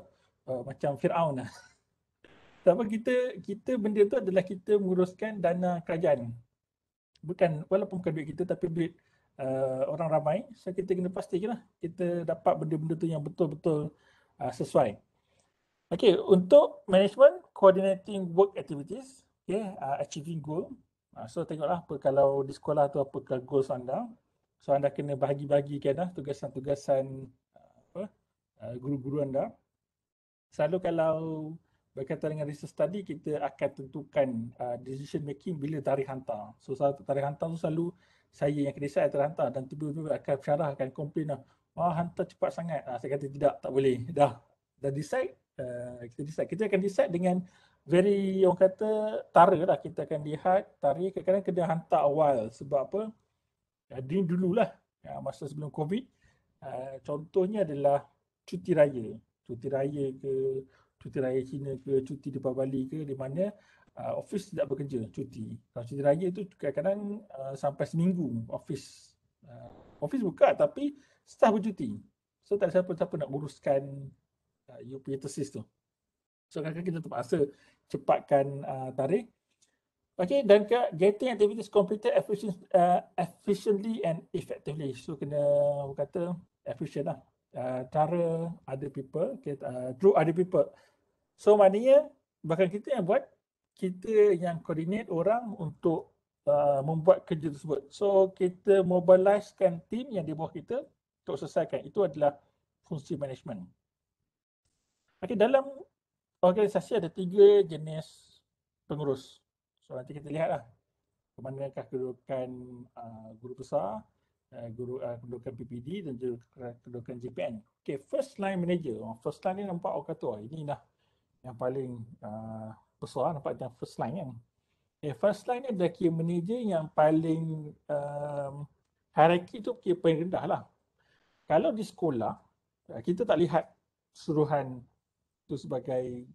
Macam Firaun lah. Sebab kita benda tu adalah kita menguruskan dana kerajaan. Walaupun bukan duit kita tapi duit orang ramai. So kita kena pastikan lah kita dapat benda-benda tu yang betul-betul sesuai. Okay, untuk management, coordinating work activities, achieving goal. So tengoklah apa kalau di sekolah tu apakah goals anda. So anda kena bahagi-bagikan lah tugasan-tugasan guru-guru anda. Selalu kalau berkaitan dengan research study, kita akan tentukan decision making bila tarikh hantar. So tarikh hantar tu selalu saya yang akan decide tarikh hantar dan tiba-tiba akan syarah, akan komplain lah. Hantar cepat sangat. Saya kata tidak, tak boleh. Dah decide, kita akan decide dengan very, orang kata, tara lah. Kita akan lihat tarikh, kadang-kadang kena hantar awal. Sebab apa? Ini dululah, masa sebelum COVID. Contohnya adalah cuti raya. Cuti raya ke, cuti raya Cina ke, cuti di Bali ke, di mana office tidak bekerja, cuti. Kalau cuti raya tu kadang-kadang sampai seminggu office buka tapi staff bercuti. So tak ada siapa-siapa nak uruskan you punya thesis tu. So kadang-kadang kita terpaksa cepatkan tarikh. Okay, dan getting activities completed efficiently and effectively. So kena kata efficient lah. Cara other people, through other people. So maknanya bahkan kita yang buat, kita yang coordinate orang untuk membuat kerja tersebut. So kita mobilisekan team yang di bawah kita untuk selesaikan. Itu adalah fungsi management. Okay, dalam organisasi ada 3 jenis pengurus. So nanti kita lihatlah ke manakah kedudukan guru besar, kedudukan PPD dan juga kedudukan JPN. Okay, first line manager. First line ni nampak orang kata, ini dah yang paling besar, nampak yang first line kan. Okay, first line ni adalah key manager yang paling hierarki tu kira paling rendah lah. Kalau di sekolah, kita tak lihat suruhan tu sebagai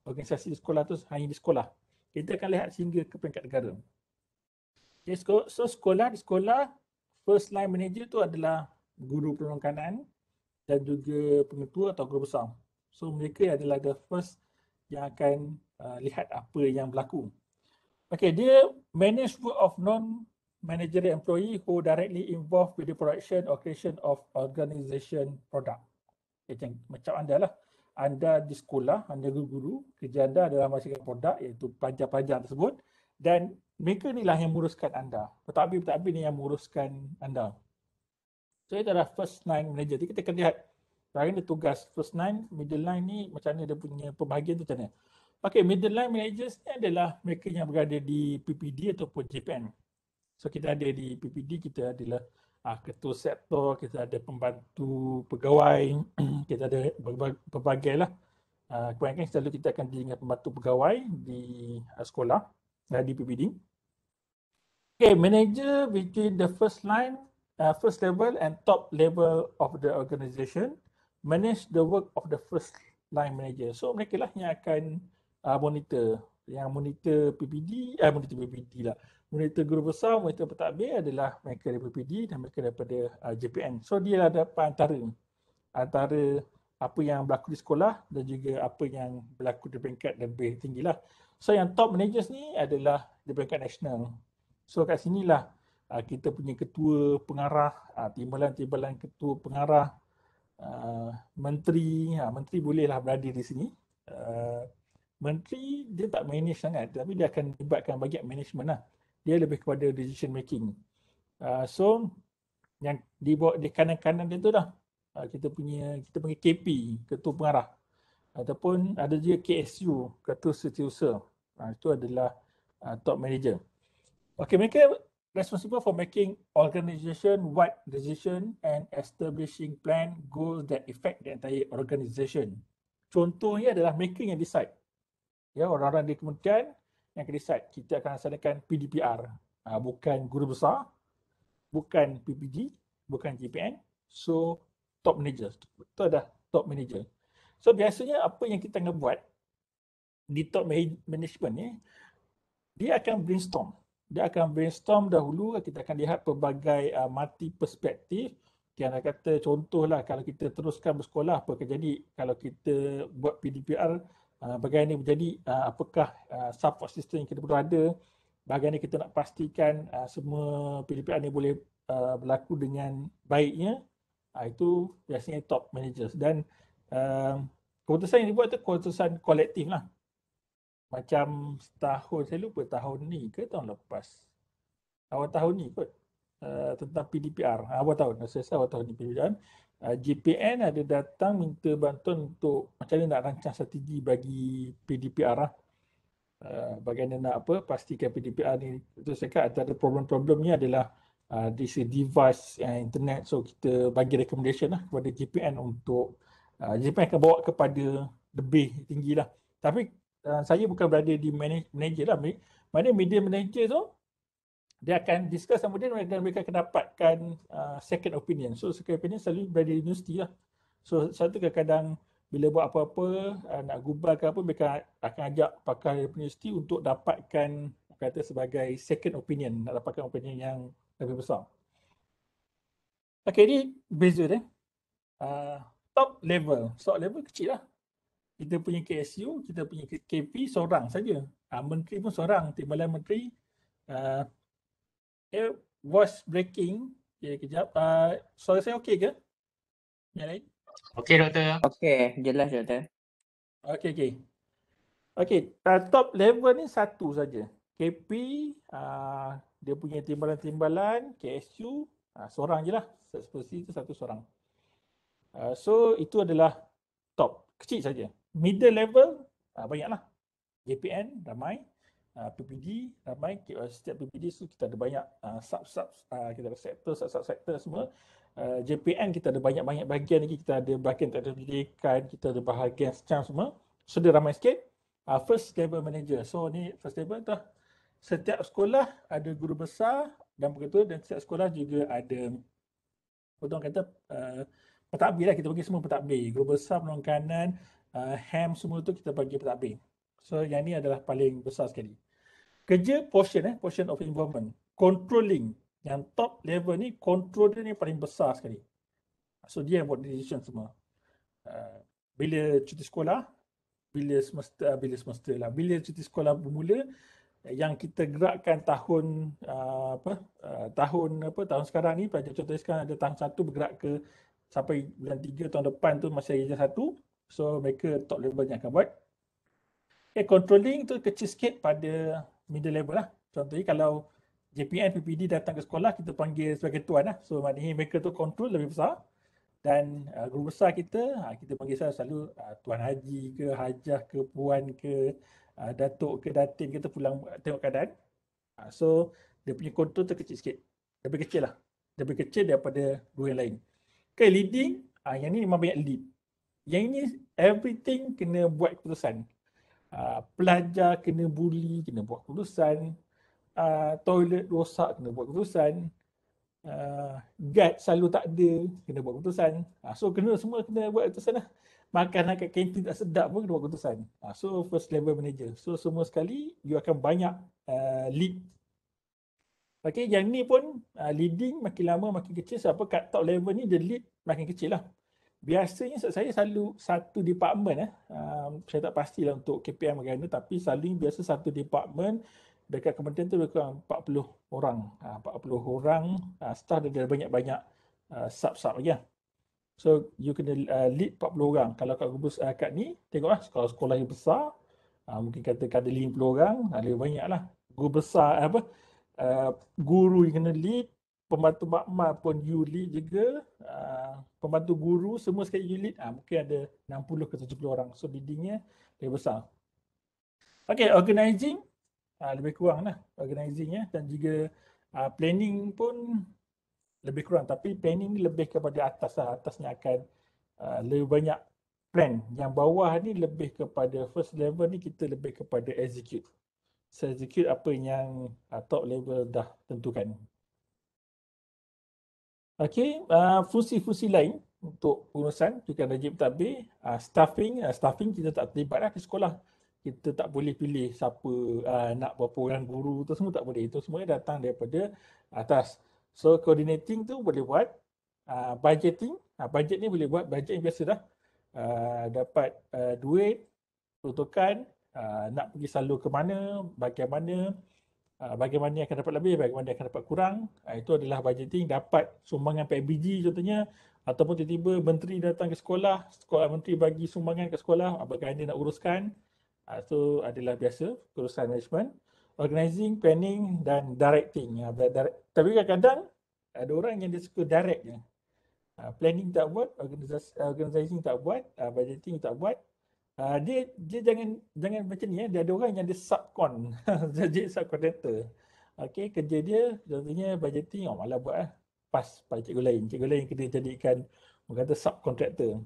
organisasi di sekolah tu hanya di sekolah. Kita akan lihat sehingga ke peringkat negara. Okay, so di sekolah, first line manager tu adalah guru penolong kanan dan juga pengetua atau guru besar. So mereka adalah the first yang akan lihat apa yang berlaku. Okay, dia manage work of non-managerial employee who directly involved with the production or creation of organization product. Okay, macam anda lah. Anda di sekolah, anda guru-guru, kerja anda adalah menghasilkan produk iaitu pelajar-pelajar tersebut dan mereka ni lah yang menguruskan anda. Pentadbir-pentadbir ni yang menguruskan anda. So itu adalah first line manager. Jadi kita akan lihat sekarang ni tugas first line, middle line ni macam mana dia punya pembahagian tu macam mana. Okay, middle line managers ni adalah mereka yang berada di PPD ataupun JPN. So kita ada di PPD, kita adalah ketua sektor, kita ada pembantu pegawai, kita ada berbagai lah. Kebanyakan selalu kita akan dengan pembantu pegawai di sekolah, di PPD. Okay, manager between the first line, first level and top level of the organisation manage the work of the first line manager. So mereka lah yang akan monitor PPD, monitor guru besar, monitor pentadbir adalah mereka dari PPD dan mereka daripada JPN. So dia ada antara apa yang berlaku di sekolah dan juga apa yang berlaku di peringkat lebih tinggi lah. So yang top managers ni adalah di peringkat nasional. So kat sinilah kita punya ketua pengarah, timbalan-timbalan ketua pengarah, menteri bolehlah berada di sini. Menteri dia tak manage sangat tapi dia akan libatkan bahagian management lah. Dia lebih kepada decision making. So yang di bawah, di kanan-kanan dia tu dah kita panggil KP, ketua pengarah, ataupun ada juga KSU, ketua setiausaha. Itu adalah top manager. Okay, mereka responsible for making organization-wide decision and establishing plan goals that affect the entire organization. Contohnya adalah mereka yang decide. Ya, orang-orang di kementerian yang akan decide. Kita akan laksanakan PDPR. Bukan guru besar, bukan PPD, bukan JPN. So, top manager. Itu dah top manager. So biasanya apa yang kita akan buat di top management ni, dia akan brainstorm. Dia akan brainstorm dahulu, kita akan lihat pelbagai multi perspektif. Kita kata contohlah kalau kita teruskan bersekolah, apa akan jadi? Kalau kita buat PDPR, bagaimana menjadi? Apakah support system yang kita perlu ada? Bagaimana kita nak pastikan semua PDPR ni boleh berlaku dengan baiknya? Itu biasanya top managers. Dan keputusan yang dibuat tu keputusan kolektif lah. Macam setahun, saya lupa tahun ni ke tahun lepas. Awal tahun ni kot. Tentang PDPR. Awal tahun, saya rasa awal tahun ni PDPR. JPN ada datang minta bantuan untuk macam mana nak rancang strategi bagi PDPR lah. Bagaimana nak pastikan PDPR ni. Itu saya kata antara problem-problemnya adalah this device internet. So kita bagi recommendation lah kepada JPN untuk JPN akan bawa kepada lebih tinggi lah. Tapi saya bukan berada di manager lah. Mana media manager tu, dia akan discuss sama dia dan mereka akan dapatkan second opinion. So second opinion selalu berada di universiti lah. So satu kadang-kadang bila buat apa-apa, nak gubal ke apa, mereka akan ajak pakar universiti untuk dapatkan kata sebagai second opinion, nak dapatkan opinion yang lebih besar. Okay, ni beza dia. Top level kecil lah. Kita punya KSU, kita punya KP seorang saja. Menteri pun seorang, timbalan menteri. Voice breaking. Okay, kejap. Suara saya okey ke? Yang lain? Okey, Doktor. Okey, jelas Doktor. Okey. Top level ni satu saja. KP, dia punya timbalan-timbalan, KSU, seorang je lah. Seperti itu satu seorang. So, itu adalah top. Kecil saja. Middle level, banyaklah. JPN, ramai. PPD, ramai. Setiap PPD tu kita ada banyak kita ada sektor, sub-sektor semua. JPN kita ada banyak-banyak bahagian lagi. Kita ada bahagian teknologi pendidikan, kita ada bahagian SCAM semua. So, dia ramai sikit. First level manager. So, ni first level tu. Setiap sekolah ada guru besar dan pengetua, dan setiap sekolah juga ada, orang kata, pentadbir lah. Kita bagi semua pentadbir. Guru besar, penolong kanan, HAM semua tu kita bagi pentadbir. So, yang ni adalah paling besar sekali. Kerja portion of involvement. Controlling. Yang top level ni, control dia ni paling besar sekali. So, dia yang buat decision semua. Bila cuti sekolah, bila cuti sekolah bermula, yang kita gerakkan tahun tahun sekarang ni, contohnya sekarang ada tahun 1 bergerak ke sampai bulan 3 tahun depan tu masih ada 1. So, mereka top level yang akan buat. Controlling tu kecil sikit pada middle level lah. Contohnya kalau JPN, PPD datang ke sekolah, kita panggil sebagai tuan lah. So maknanya mereka tu control lebih besar. Dan guru besar kita panggil selalu tuan haji ke, hajah ke, puan ke, datuk ke, datin kita pulang tengok keadaan. So dia punya control tu kecil sikit. Lebih kecil lah. Lebih kecil daripada guru yang lain. Okay, leading, yang ni memang banyak lead. Yang ini everything kena buat keputusan. Pelajar kena bully, kena buat keputusan. Toilet rosak, kena buat keputusan. Guard selalu tak ada, kena buat keputusan. So semua kena buat keputusan lah. Makan kat kantin tak sedap pun kena buat keputusan. So first level manager. So semua sekali you akan banyak lead. Okay, yang ni pun leading makin lama makin kecil. Sebab kat top level ni the lead makin kecil lah. Biasanya saya selalu satu department saya tak pastilah untuk KPM bagaimana, tapi selalu biasa satu department dekat kementerian tu lebih kurang 40 orang. 40 orang staff dia ada banyak-banyak sub-sub lagi lah. So you kena lead 40 orang. Kalau kat ni tengoklah kalau sekolah yang besar mungkin katakan ada 50 orang, lebih banyak lah. Guru besar guru yang kena lead, pembantu makmal pun you lead juga, pembantu guru semua sekali you lead, mungkin ada 60 ke 70 orang. So leadingnya lebih besar. Okay, organizing lebih kurang lah organizingnya, dan juga planning pun lebih kurang. Tapi planning ni lebih kepada atas lah. Atasnya akan lebih banyak plan. Yang bawah ni lebih kepada first level ni kita lebih kepada execute. So execute apa yang top level dah tentukan. Okay, fungsi-fungsi lain untuk urusan cukai rajin pentadbir. Staffing kita tak terlibat lah di sekolah. Kita tak boleh pilih siapa nak berapa orang guru tu semua tak boleh. Itu semua datang daripada atas. So coordinating tu boleh buat. Budgeting, budget ni boleh buat budget yang biasa dah. Dapat duit, peruntukan, nak pergi salur ke mana, bagaimana yang akan dapat lebih, bagaimana yang akan dapat kurang. Itu adalah budgeting. Dapat sumbangan PIBG contohnya, ataupun tiba-tiba menteri datang ke sekolah, menteri bagi sumbangan ke sekolah, bagaimana dia nak uruskan. Itu adalah biasa urusan management. Organizing, planning dan directing. Tapi kadang-kadang ada orang yang dia suka direct je. Planning tak buat, organizing tak buat, budgeting tak buat. Dia jangan macam ni, dia ada orang yang dia subcon. Jadi subcontractor. Okey, kerja dia contohnya budgeting, malah buat lah. Pas pada cikgu lain kena jadikan orang kata subcontractor.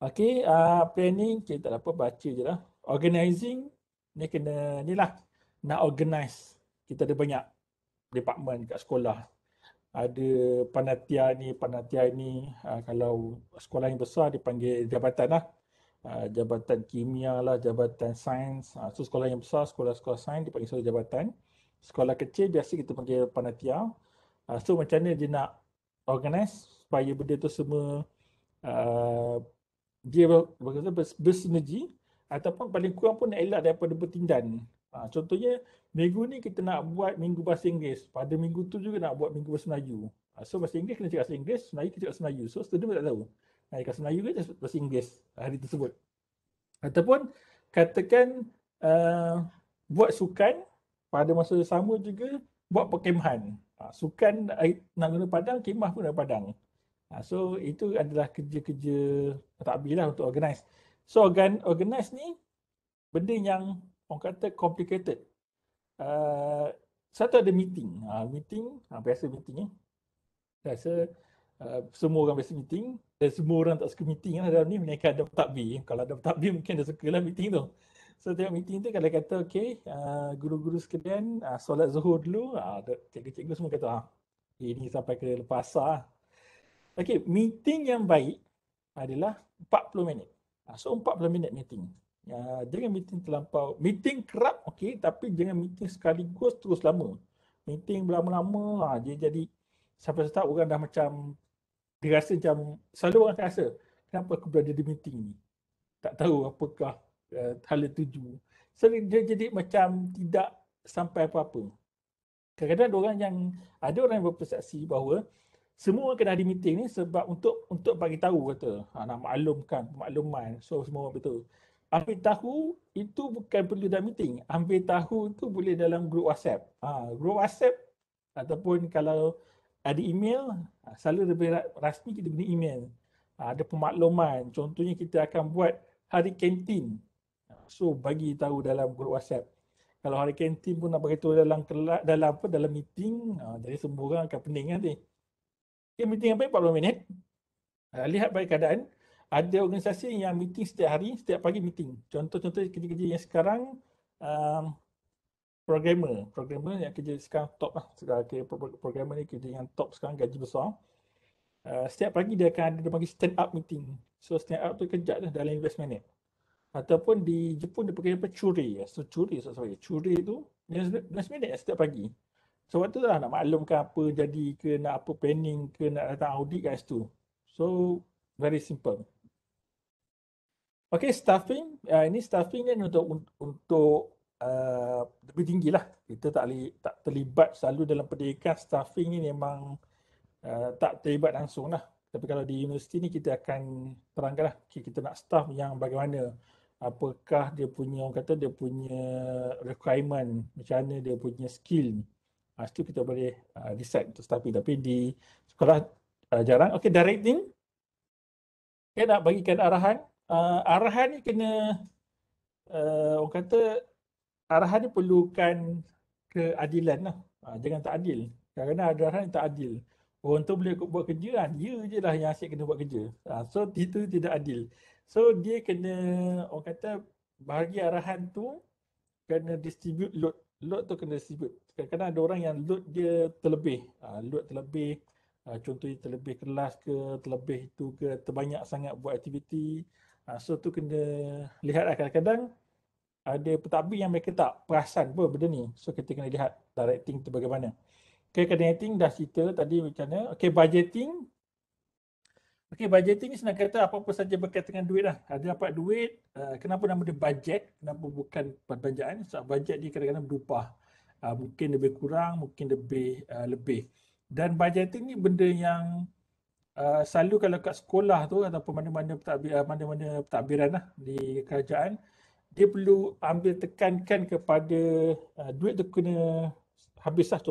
Okey, planning kita tak dapat baca je lah. Organizing ni kena ni lah, nak organize. Kita ada banyak department kat sekolah. Ada panitia ni, kalau sekolah yang besar dipanggil jabatan lah. Jabatan kimia lah, jabatan sains. So sekolah yang besar, sekolah-sekolah sains dipanggil satu jabatan. Sekolah kecil biasa kita panggil panitia. So macam mana dia nak organize supaya benda tu semua dia bersinergi, ataupun paling kurang pun nak elak daripada bertindan. Contohnya minggu ni kita nak buat minggu bahasa Inggeris, pada minggu tu juga nak buat minggu bahasa Melayu. So bahasa Inggeris kena cakap bahasa Inggeris, Melayu kena cakap bahasa Melayu. So student pun tak tahu nak cakap bahasa Melayu ke bahasa Inggeris hari tersebut. Ataupun katakan buat sukan, pada masa sama juga buat perkemahan. Sukan nak guna padang, kemah pun ada padang. So itu adalah kerja-kerja takbir lah untuk organize. So organize ni benda yang orang kata complicated. Satu ada meeting. Biasa meeting. Biasa semua orang biasa meeting, dan semua orang tak suka meeting lah dalam ni, mereka ada takbir. Kalau ada takbir mungkin dia suka lah meeting tu. So tengok meeting tu, kalau kata okey, guru-guru sekalian solat zuhur dulu, cikgu-cikgu semua kata ini sampai ke lepas asar. Okey, meeting yang baik adalah 40 minit. So 40 minit meeting. Jangan meeting terlampau. Meeting kerap okey, tapi jangan meeting sekaligus terus lama. Meeting berlama-lama, dia jadi sampai satu orang dah macam, dia rasa macam, selalu orang rasa, kenapa aku berada di meeting ni? Tak tahu apakah hala tuju. So dia jadi macam tidak sampai apa-apa. Kadang-kadang ada orang yang berpersepsi bahawa semua orang kena ada meeting ni sebab untuk bagi tahu kata, nak maklumkan makluman. So semua orang betul. Ambil tahu itu bukan perlu dalam meeting. Ambil tahu tu boleh dalam grup WhatsApp. Grup WhatsApp ataupun kalau ada email, selalu lebih rasmi kita guna email. Ada pemakluman. Contohnya kita akan buat hari kantin. So bagi tahu dalam grup WhatsApp. Kalau hari kantin pun nak bagi tahu dalam meeting, jadi semua orang akan pening nanti. Okay, meeting yang baik 40 minit. Lihat baik keadaan. Ada organisasi yang meeting setiap hari, setiap pagi meeting. Contoh-contoh kerja-kerja yang sekarang, programmer yang kerja sekarang top lah. Programmer ni kerja yang top sekarang, gaji besar. Setiap pagi dia akan ada, dia panggil stand up meeting. So stand up tu kejap dah dalam 15 minit. Ataupun di Jepun dia panggil apa? Curi tu 15 minit setiap pagi. So waktu tu lah nak maklumkan apa jadi ke, nak apa planning ke, nak datang audit kat situ. So very simple. Okay, staffing. Ini staffing ni untuk lebih tinggi lah. Kita tak terlibat selalu dalam pendidikan. Staffing ni memang tak terlibat langsung lah. Tapi kalau di universiti ni kita akan terangkan lah. Kita nak staff yang bagaimana. Apakah dia punya, orang kata dia punya requirement. Macam mana dia punya skill. Itu kita boleh decide untuk staffing. Tapi di sekolah jarang. Okay, directing. Okay, nak bagikan arahan. Arahan ni kena, orang kata, arahan ni perlukan keadilan lah. Jangan tak adil. Kadang-kadang ada arahan yang tak adil. Orang tu boleh buat kerja, dia je lah yang asyik kena buat kerja. So itu tidak adil. So dia kena, orang kata, bahagi arahan tu kena distribute load. Load tu kena distribute. Kadang-kadang ada orang yang load dia terlebih. Load terlebih. Contohnya terlebih kelas ke, terlebih itu ke, terbanyak sangat buat aktiviti. So tu kena lihat lah. Kadang-kadang ada pentadbir yang mereka tak perasan pun benda ni. So kita kena lihat directing tu bagaimana. Okay, coordinating dah cerita tadi macam mana. Okay, budgeting. Okay, budgeting ni senang kata apa-apa saja berkaitan dengan duit lah. Ada dapat duit, kenapa nama dia budget? Kenapa bukan perbelanjaan? Sebab budget dia kadang-kadang berubah. Mungkin lebih kurang, mungkin lebih. Dan budgeting ni benda yang selalu kalau kat sekolah tu ataupun mana-mana pentadbiran lah di kerajaan, dia perlu ambil tekankan kepada duit tu kena habis lah.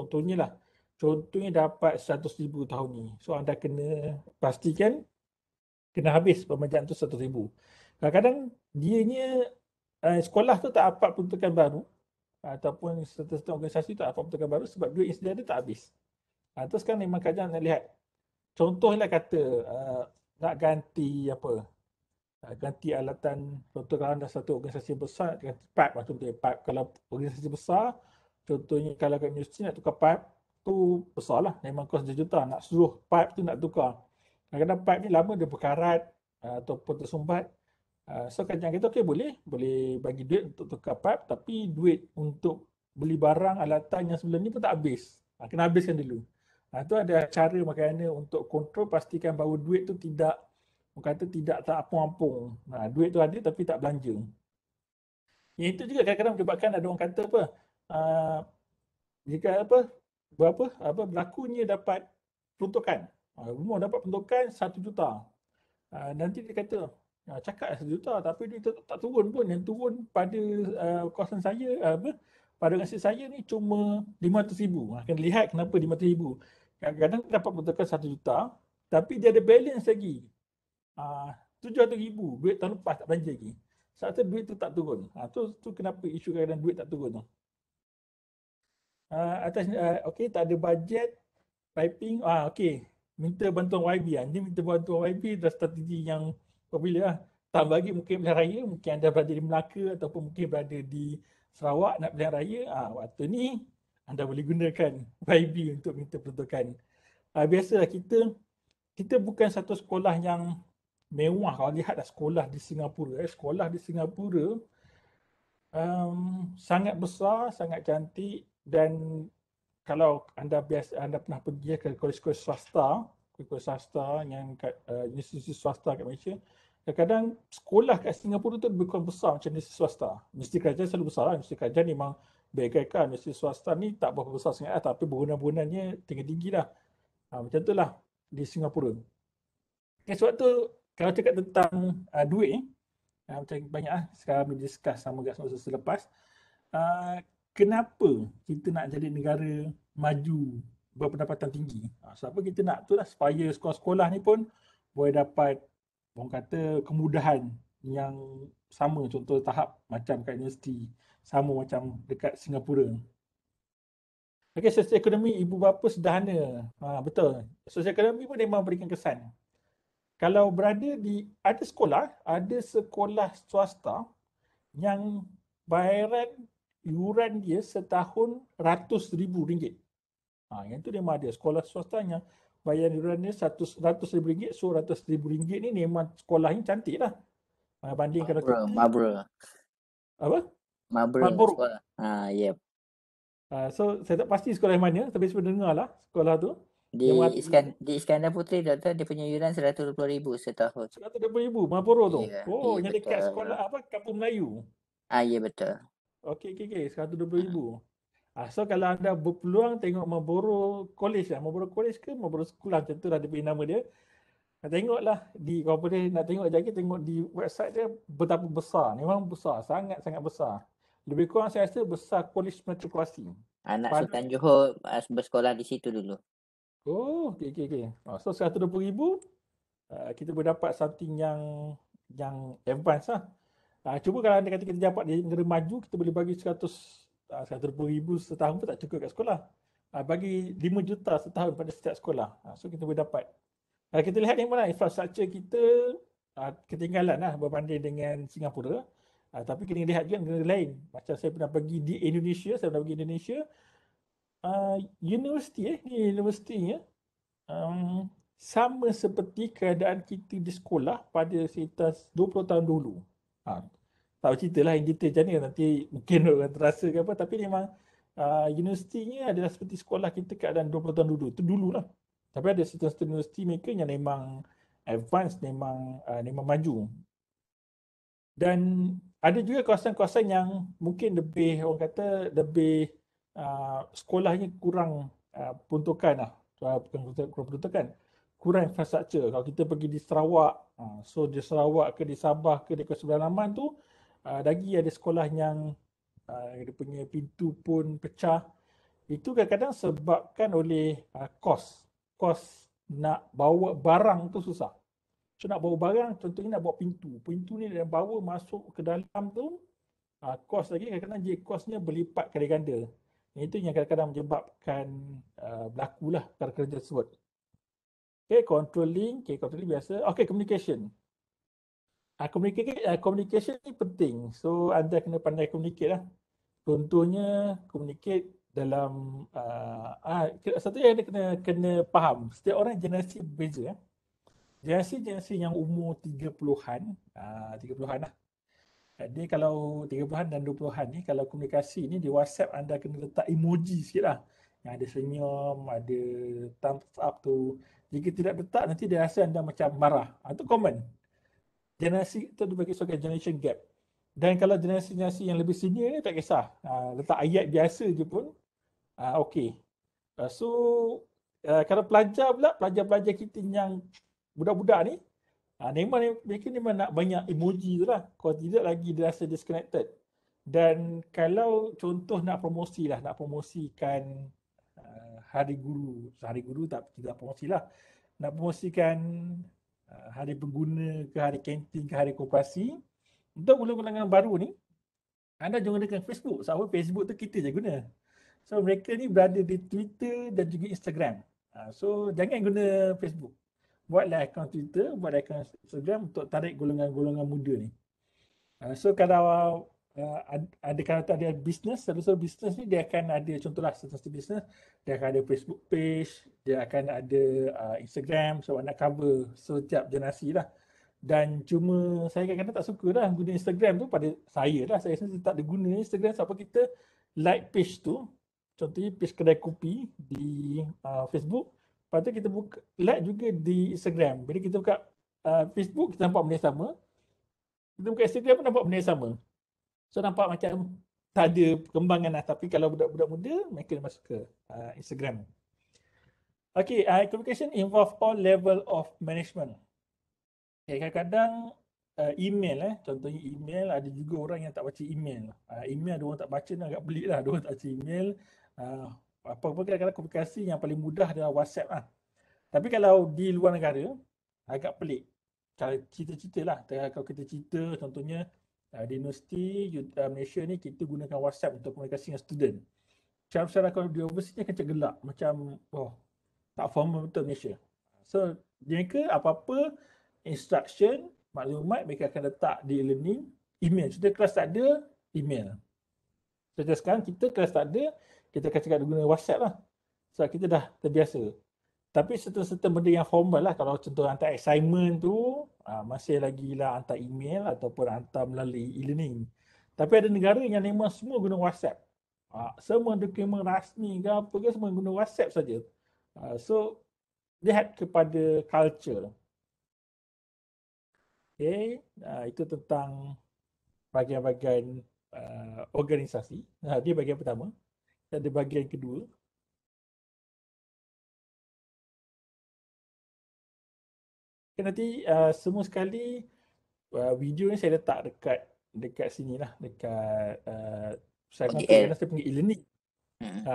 Contohnya dapat 100,000 tahun ni. So anda kena pastikan kena habis pembelanjaan tu 100,000. Kadang-kadang dianya sekolah tu tak dapat peruntukan baru ataupun serta-serta organisasi tak dapat peruntukan baru sebab duit yang sedia ada tak habis. Terus kan memang kerajaan nak lihat. Contohlah kata nak ganti apa? Ganti alatan, contoh kalau anda satu organisasi besar, ganti pipe lah contohnya. Pipe kalau organisasi besar, contohnya kalau kat universiti nak tukar pipe, tu besar lah. Memang kos 2 juta. Nak suruh pipe tu nak tukar. Kadang-kadang pipe ni lama dia berkarat ataupun tersumbat. So kerajaan kita okay boleh bagi duit untuk tukar pipe, tapi duit untuk beli barang alatan yang sebelum ni pun tak habis. Kena habiskan dulu. Tu ada cara bagaimana untuk kontrol, pastikan bahawa duit tu tidak, orang kata tidak tak apung-apung. Duit tu ada tapi tak belanja. Yang itu juga kadang-kadang menyebabkan ada orang kata apa, jika berlakunya dapat peruntukan. Rumah dapat peruntukan 1 juta. Nanti dia kata, cakap 1 juta tapi dia tak turun pun. Yang turun pada kawasan saya, pada organisasi saya ni cuma 500,000. Kena lihat kenapa 500,000. Kadang-kadang dapat peruntukan 1 juta tapi dia ada balance lagi. 700,000 duit tahun lepas tak belanja lagi. Sebab duit tu tak turun. Tu kenapa isu kadang-kadang duit tak turun tu. Okey, tak ada bajet, piping. Okey, minta bantuan YB. Dia minta bantuan YB dah strategi yang popular lah. Tak bagi mungkin pilihan raya, mungkin anda berada di Melaka ataupun mungkin berada di Sarawak nak pilihan raya. Waktu ni anda boleh gunakan YB untuk minta peruntukan. Biasalah kita bukan satu sekolah yang mewah. Kalau lihatlah sekolah di Singapura. Sekolah di Singapura sangat besar, sangat cantik, dan kalau anda pernah pergi ke kolej-kolej swasta yang kat universiti swasta kat Malaysia, kadang-kadang sekolah kat Singapura tu lebih kurang besar macam universiti swasta. Universiti kerajaan selalu besar lah. Universiti kerajaan memang berkaikan. Universiti swasta ni tak berapa besar sangat lah, tapi bangunan-bangunannya tinggi-tinggi lah. Macam tu lah di Singapura. Sebab tu kalau cakap tentang duit, macam banyak lah sekarang boleh discuss sama kat semasa selepas. Kenapa kita nak jadi negara maju berpendapatan tinggi? Sebab kita nak tu lah supaya sekolah-sekolah ni pun boleh dapat, orang kata, kemudahan yang sama, contoh tahap macam kat universiti, sama macam dekat Singapura. Okey, sosial ekonomi ibu bapa sederhana. Betul. Sosial ekonomi pun memang berikan kesan. Kalau berada ada sekolah swasta yang bayaran yuran dia setahun RM100,000. Yang tu memang ada sekolah swasta yang bayaran yuran dia RM100,000. So RM100,000 ni memang sekolah ni cantik lah. Banding kalau kita Marlborough. apa? Marlborough sekolah. Yep. So saya tak pasti sekolah yang mana, tapi saya dengar lah sekolah tu. Di Iskandar Puteri Doktor, dia punya yuran RM120,000 setahun. RM120,000 Marlborough tu. Yeah, Yang dekat sekolah Kampung Melayu. Ya betul. Okey. RM120,000. So kalau anda berpeluang tengok Marlborough College lah. Marlborough College ke Marlborough School lah, macam tu lah dia punya nama dia. Tengoklah kalau boleh nak tengok lagi, tengok di website dia betapa besar. Memang besar, sangat-sangat besar. Lebih kurang saya rasa besar College Matrikulasi. Anak Sultan Johor bersekolah di situ dulu. Okey. So RM120,000 kita boleh dapat something yang advance lah. Cuba kalau anda kata kita dapat di negara maju, kita boleh bagi RM120,000 setahun pun tak cukup kat sekolah. Bagi RM5 juta setahun pada setiap sekolah. So kita boleh dapat. Kita lihat ni mana infrastruktur kita ketinggalan lah berbanding dengan Singapura. Tapi kita lihat juga negara lain. Macam saya pernah pergi di Indonesia, universitinya sama seperti keadaan kita di sekolah pada sekitar 20 tahun dulu. Tak ceritalah yang detail macam ni, nanti mungkin orang terasa ke apa, tapi memang universitinya adalah seperti sekolah kita keadaan 20 tahun dulu. Itu dululah. Tapi ada certain universiti mereka yang memang advance, memang maju. Dan ada juga kawasan-kawasan yang mungkin lebih, orang kata lebih sekolahnya kurang peruntukan lah. Bukan kurang peruntukan, kurang infrastruktur. Kalau kita pergi di Sarawak, so di Sarawak ke di Sabah ke di sebelah Laman tu, lagi ada sekolah yang dia punya pintu pun pecah. Itu kadang-kadang sebabkan oleh kos nak bawa barang tu susah. So nak bawa barang, contohnya nak bawa pintu. Pintu ni dia bawa masuk ke dalam tu, kos lagi kadang-kadang je kosnya berlipat kali ganda. Itu yang kadang-kadang menyebabkan berlakulah perkara tersebut. Okay, controlling biasa. Okay, communication. Communication ni penting. So anda kena pandai communicate lah. Contohnya communicate dalam satu yang anda kena faham, setiap orang generasi berbeza. Generasi yang umur 30-an, 30-an lah. Dia kalau 30-an dan 20-an ni, kalau komunikasi ni di WhatsApp anda kena letak emoji sikit lah. Yang ada senyum, ada thumbs up tu. Jika tidak letak, nanti dia rasa anda macam marah. Itu common. Generasi itu dibagi sebagai generation gap. Dan kalau generasi yang lebih senior ni tak kisah. Letak ayat biasa je pun, okey. So, kalau pelajar-pelajar kita yang budak-budak ni, mereka memang nak banyak emoji tu lah. Kalau tidak lagi dia rasa disconnected. Dan kalau contoh nak promosikan Hari Guru tidak promosi lah. Nak promosikan Hari Pengguna ke Hari Kantin ke Hari Koperasi, untuk golongan baru ni, anda jangan gunakan Facebook. Sebab Facebook tu kita je guna. So mereka ni berada di Twitter dan juga Instagram. So jangan guna Facebook. Buatlah akaun Twitter, buatlah akaun Instagram untuk tarik golongan-golongan muda ni. So kalau ada bisnes, selalu bisnes ni dia akan ada, contohlah satu bisnes, dia akan ada Facebook page, dia akan ada Instagram, so nak cover setiap generasi lah. Dan cuma saya kadang-kadang tak suka lah guna Instagram tu pada saya lah. Saya sendiri tak ada guna Instagram sebab kita like page tu. Contohnya page kedai kopi di Facebook. Lepas tu kita buka, like juga di Instagram. Bila kita buka Facebook, kita nampak benda yang sama. Kita buka Instagram pun nampak benda yang sama. So nampak macam tak ada perkembangan lah. Tapi kalau budak-budak muda, mereka masuk ke Instagram. Okay, communication involve all level of management. Okay, kadang-kadang email contohnya email, ada juga orang yang tak baca email. Email ada orang tak baca, agak pelik lah. Ada orang tak baca email. Apa-apa kadang-kadang komunikasi yang paling mudah adalah WhatsApp lah. Tapi kalau di luar negara, agak pelik. Kalau cerita-cerita lah. Kalau kita cerita contohnya di Universiti Malaysia ni, kita gunakan WhatsApp untuk komunikasi dengan student. Cara-cara kalau di overseas ni akan macam gelap. Macam, tak formal betul Malaysia. So, mereka apa-apa instruction, maklumat mereka akan letak di e-learning, email. Contoh kelas tak ada, email. Contoh sekarang kita kelas tak ada, kita akan cakap guna WhatsApp lah. Sebab kita dah terbiasa. Tapi serta-serta benda yang formal lah. Kalau contoh hantar assignment tu, masih lagi lah hantar email ataupun hantar melalui e-learning. Tapi ada negara yang memang semua guna WhatsApp. Semua dokumen rasmi ke apa ke semua guna WhatsApp saja. So, lihat kepada culture. Okay, itu tentang bahagian-bahagian organisasi. Dia bahagian pertama. Ada bahagian kedua. Okay, nanti semua sekali video ni saya letak dekat sini lah, dekat saya panggil e-learning.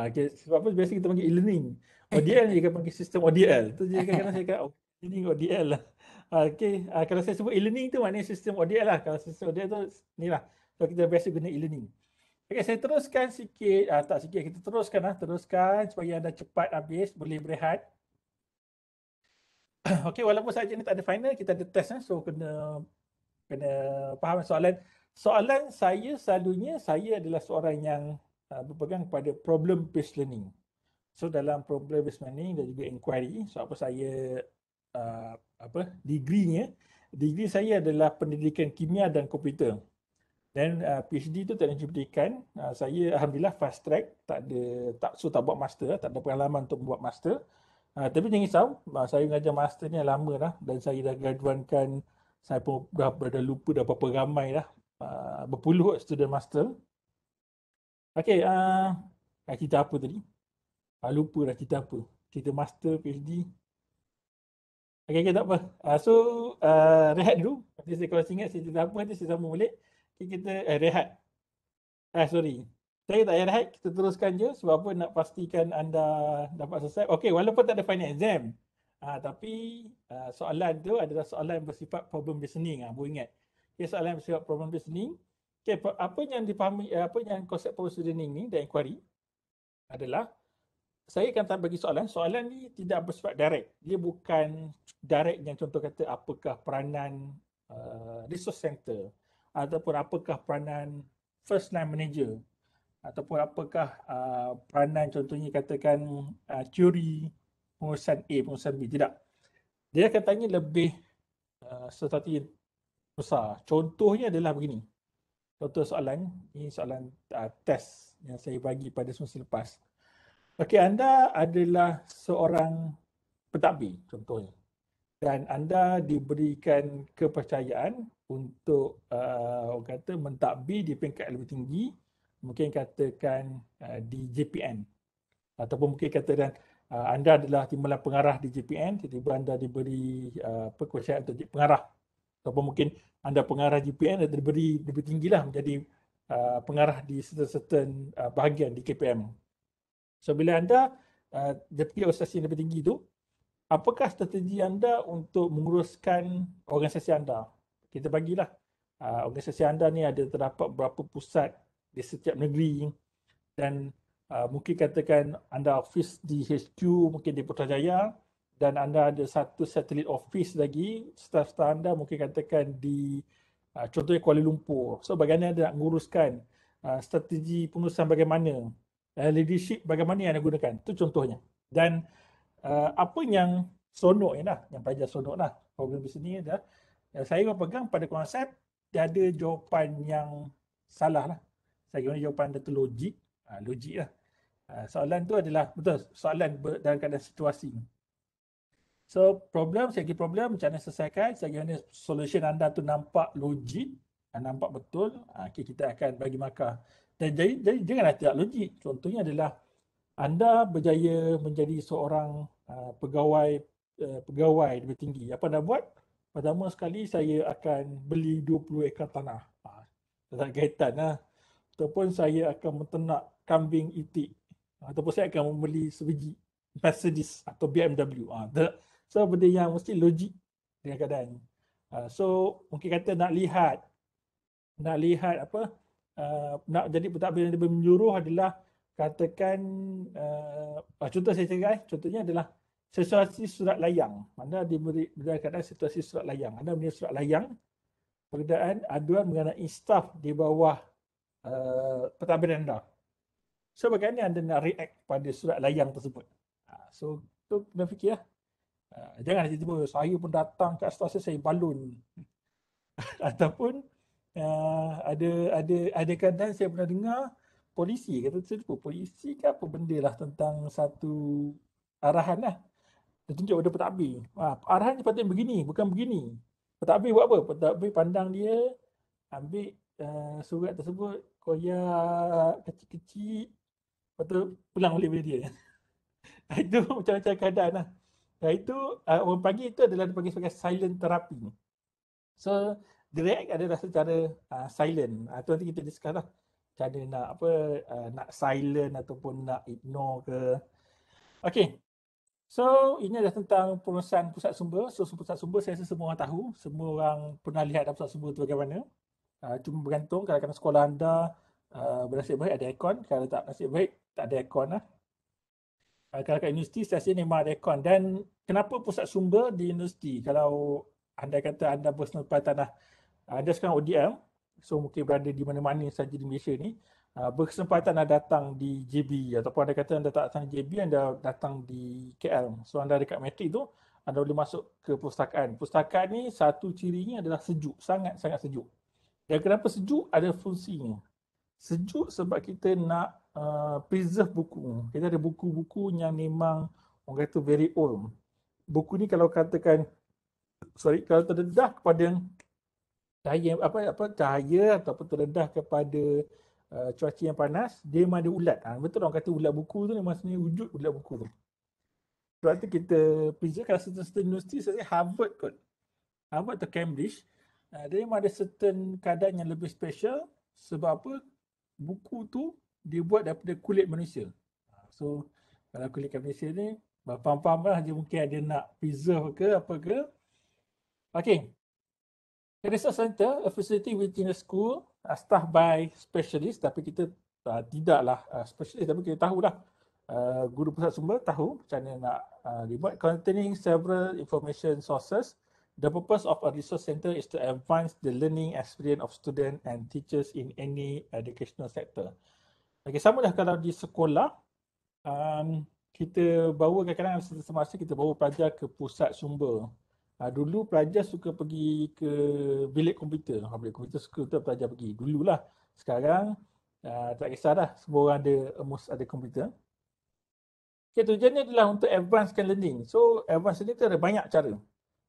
Okay, sebab apa biasa kita panggil e-learning. ODL ni dia panggil sistem ODL. Tu je kadang-kadang saya kata e-learning ODL lah. Okay, kalau saya sebut e-learning tu maknanya sistem ODL lah. Kalau sistem ODL tu ni lah. So kita biasa guna e-learning. Okay, saya teruskan sikit. Tak sikit, kita teruskan lah. Teruskan supaya anda cepat habis, boleh berehat. Okay, walaupun saja ni tak ada final, kita ada test. So kena faham soalan. Soalan saya selalunya, saya adalah seorang yang berpegang pada problem based learning. So dalam problem based learning dan juga inquiry, so saya degree saya adalah pendidikan kimia dan komputer. Dan PhD tu teknologi pendidikan, saya alhamdulillah fast track, tak buat master, tak ada pengalaman untuk buat master. Tapi jangan risau, saya mengajar master ni lama dah dan saya dah graduankan, saya pun dah lupa dah berapa ramai dah, berpuluh student master. Okey, cerita apa tadi? Lupa dah cerita apa. Cerita master, PhD. Okey, tak apa. Rehat dulu. Nanti saya kalau ingat saya cerita apa, nanti saya sambung balik. Okay, kita rehat. Sorry. Saya tak payah rehat, kita teruskan je sebab apa nak pastikan anda dapat selesai. Okey, walaupun tak ada final exam. Tapi soalan tu adalah soalan bersifat problem listening. Boleh ingat. Okay, soalan bersifat problem listening. Okay, apa yang dipahami, apa yang konsep problem listening ni dan inquiry adalah saya akan bagi soalan. Soalan ni tidak bersifat direct. Dia bukan direct yang contoh kata apakah peranan resource center ataupun apakah peranan first line manager ataupun apakah peranan contohnya katakan teori pengurusan A, pengurusan B. Tidak. Dia akan tanya lebih sesuatu yang besar. Contohnya adalah begini. Contoh soalan, ini soalan test yang saya bagi pada semester lepas. Okey, anda adalah seorang pentadbir contohnya. Dan anda diberikan kepercayaan untuk orang kata mentadbir di peringkat lebih tinggi, mungkin katakan di JPN. Ataupun mungkin katakan anda adalah timbalan pengarah di JPN, tiba-tiba anda diberi kepercayaan untuk jadi pengarah. Ataupun mungkin anda pengarah JPN dan diberi lebih tinggilah menjadi pengarah di certain bahagian di KPM. So bila anda pergi organisasi yang lebih tinggi itu, apakah strategi anda untuk menguruskan organisasi anda? Kita bagilah organisasi anda ni ada terdapat berapa pusat di setiap negeri dan mungkin katakan anda office di HQ mungkin di Putrajaya dan anda ada satu satellite office lagi, staff-staff anda mungkin katakan di contohnya Kuala Lumpur. So bagaimana anda nak menguruskan strategi pengurusan bagaimana, leadership bagaimana yang anda gunakan. Itu contohnya. Dan apa yang seronok yang pelajar seronok lah. Problem di sini adalah saya berpegang pada konsep dia ada jawapan yang salah lah. Saya kira jawapan dia tu logik. Logik lah. Soalan tu adalah betul. Soalan dalam keadaan situasi. So problem, saya kira problem macam mana selesaikan. Saya kira solution anda tu nampak logik. Nampak betul. Okay, kita akan bagi markah. Dan jadi janganlah tidak logik. Contohnya adalah anda berjaya menjadi seorang pegawai lebih tinggi. Apa anda buat? Pertama sekali saya akan beli 20 ekar tanah. Tak kaitan lah. Ataupun saya akan menternak kambing itik. Ataupun saya akan membeli sebiji Mercedes atau BMW. So benda yang mesti logik dengan keadaan. So mungkin kata nak lihat apa, nak jadi pentadbir yang lebih menyeluruh adalah katakan contoh saya cakap contohnya adalah situasi surat layang. Anda diberi dalam keadaan situasi surat layang. Anda punya surat layang pengadaan aduan mengenai staf di bawah pentadbir anda. So bagaimana anda nak react pada surat layang tersebut? So tu kena fikir lah. Jangan tiba-tiba saya pun datang kat staf saya balun. Ataupun ada kadang saya pernah dengar polisi kata polisi ke apa benda lah tentang satu arahan lah. Dia tunjuk pada pentadbir. Arahan patutnya begini, bukan begini. Pentadbir buat apa? Pentadbir pandang dia, ambil surat tersebut, koyak kecil-kecil, lepas tu pulang balik pada dia. Itu macam-macam keadaan lah. Itu orang panggil itu adalah dipanggil sebagai silent therapy. So, direct adalah secara silent. Itu nanti kita discuss lah. Macam mana nak nak silent ataupun nak ignore ke. Okay. So, ini adalah tentang pengurusan pusat sumber. So, pusat sumber saya rasa semua orang tahu. Semua orang pernah lihat pusat sumber itu bagaimana. Cuma bergantung kadang-kadang sekolah anda bernasib baik ada aircon. Kalau tak nasib baik, tak ada aircon lah. Kalau kat universiti, saya rasa memang ada aircon. Dan kenapa pusat sumber di universiti? Kalau anda kata anda personal tanah, anda sekarang ODM, So mungkin berada di mana-mana saja di Malaysia ni, berkesempatan anda datang di JB ataupun anda kata anda tak datang di JB, anda datang di KL. So anda dekat Matric tu, anda boleh masuk ke perpustakaan. Perpustakaan ni satu cirinya adalah sejuk, sangat-sangat sejuk. Dan kenapa sejuk? Ada fungsinya. Sejuk sebab kita nak preserve buku. Kita ada buku-buku yang memang orang kata very old. Buku ni kalau katakan, kalau terdedah kepada cahaya ataupun terdedah kepada cuaca yang panas, dia memang ada ulat. Betul orang kata ulat buku tu memang sebenarnya wujud ulat buku tu. Sebab tu kita preserve. Kalau certain universiti, sebenarnya Harvard atau Cambridge, dia memang ada certain keadaan yang lebih special. Sebab apa? Buku tu dia buat daripada kulit manusia. So kalau kulit manusia ni faham-faham lah, dia mungkin ada nak preserve ke apa ke. Okay. The research center, a facility within a school, staffed by specialists, tapi kita tidaklah specialist, tapi kita tahulah guru pusat sumber tahu macam mana nak dibuat. Containing several information sources. The purpose of a resource center is to advance the learning experience of students and teachers in any educational sector. Okay, sama dah kalau di sekolah, kita bawa kadang-kadang semasa kita bawa pelajar ke pusat sumber. Dulu pelajar suka pergi ke bilik komputer. Bilik komputer suka tu pelajar pergi. Dululah. Sekarang tak kisah dah. Semua orang ada komputer. Okay, tujuannya adalah untuk advancekan learning. So, advance learning tu ada banyak cara.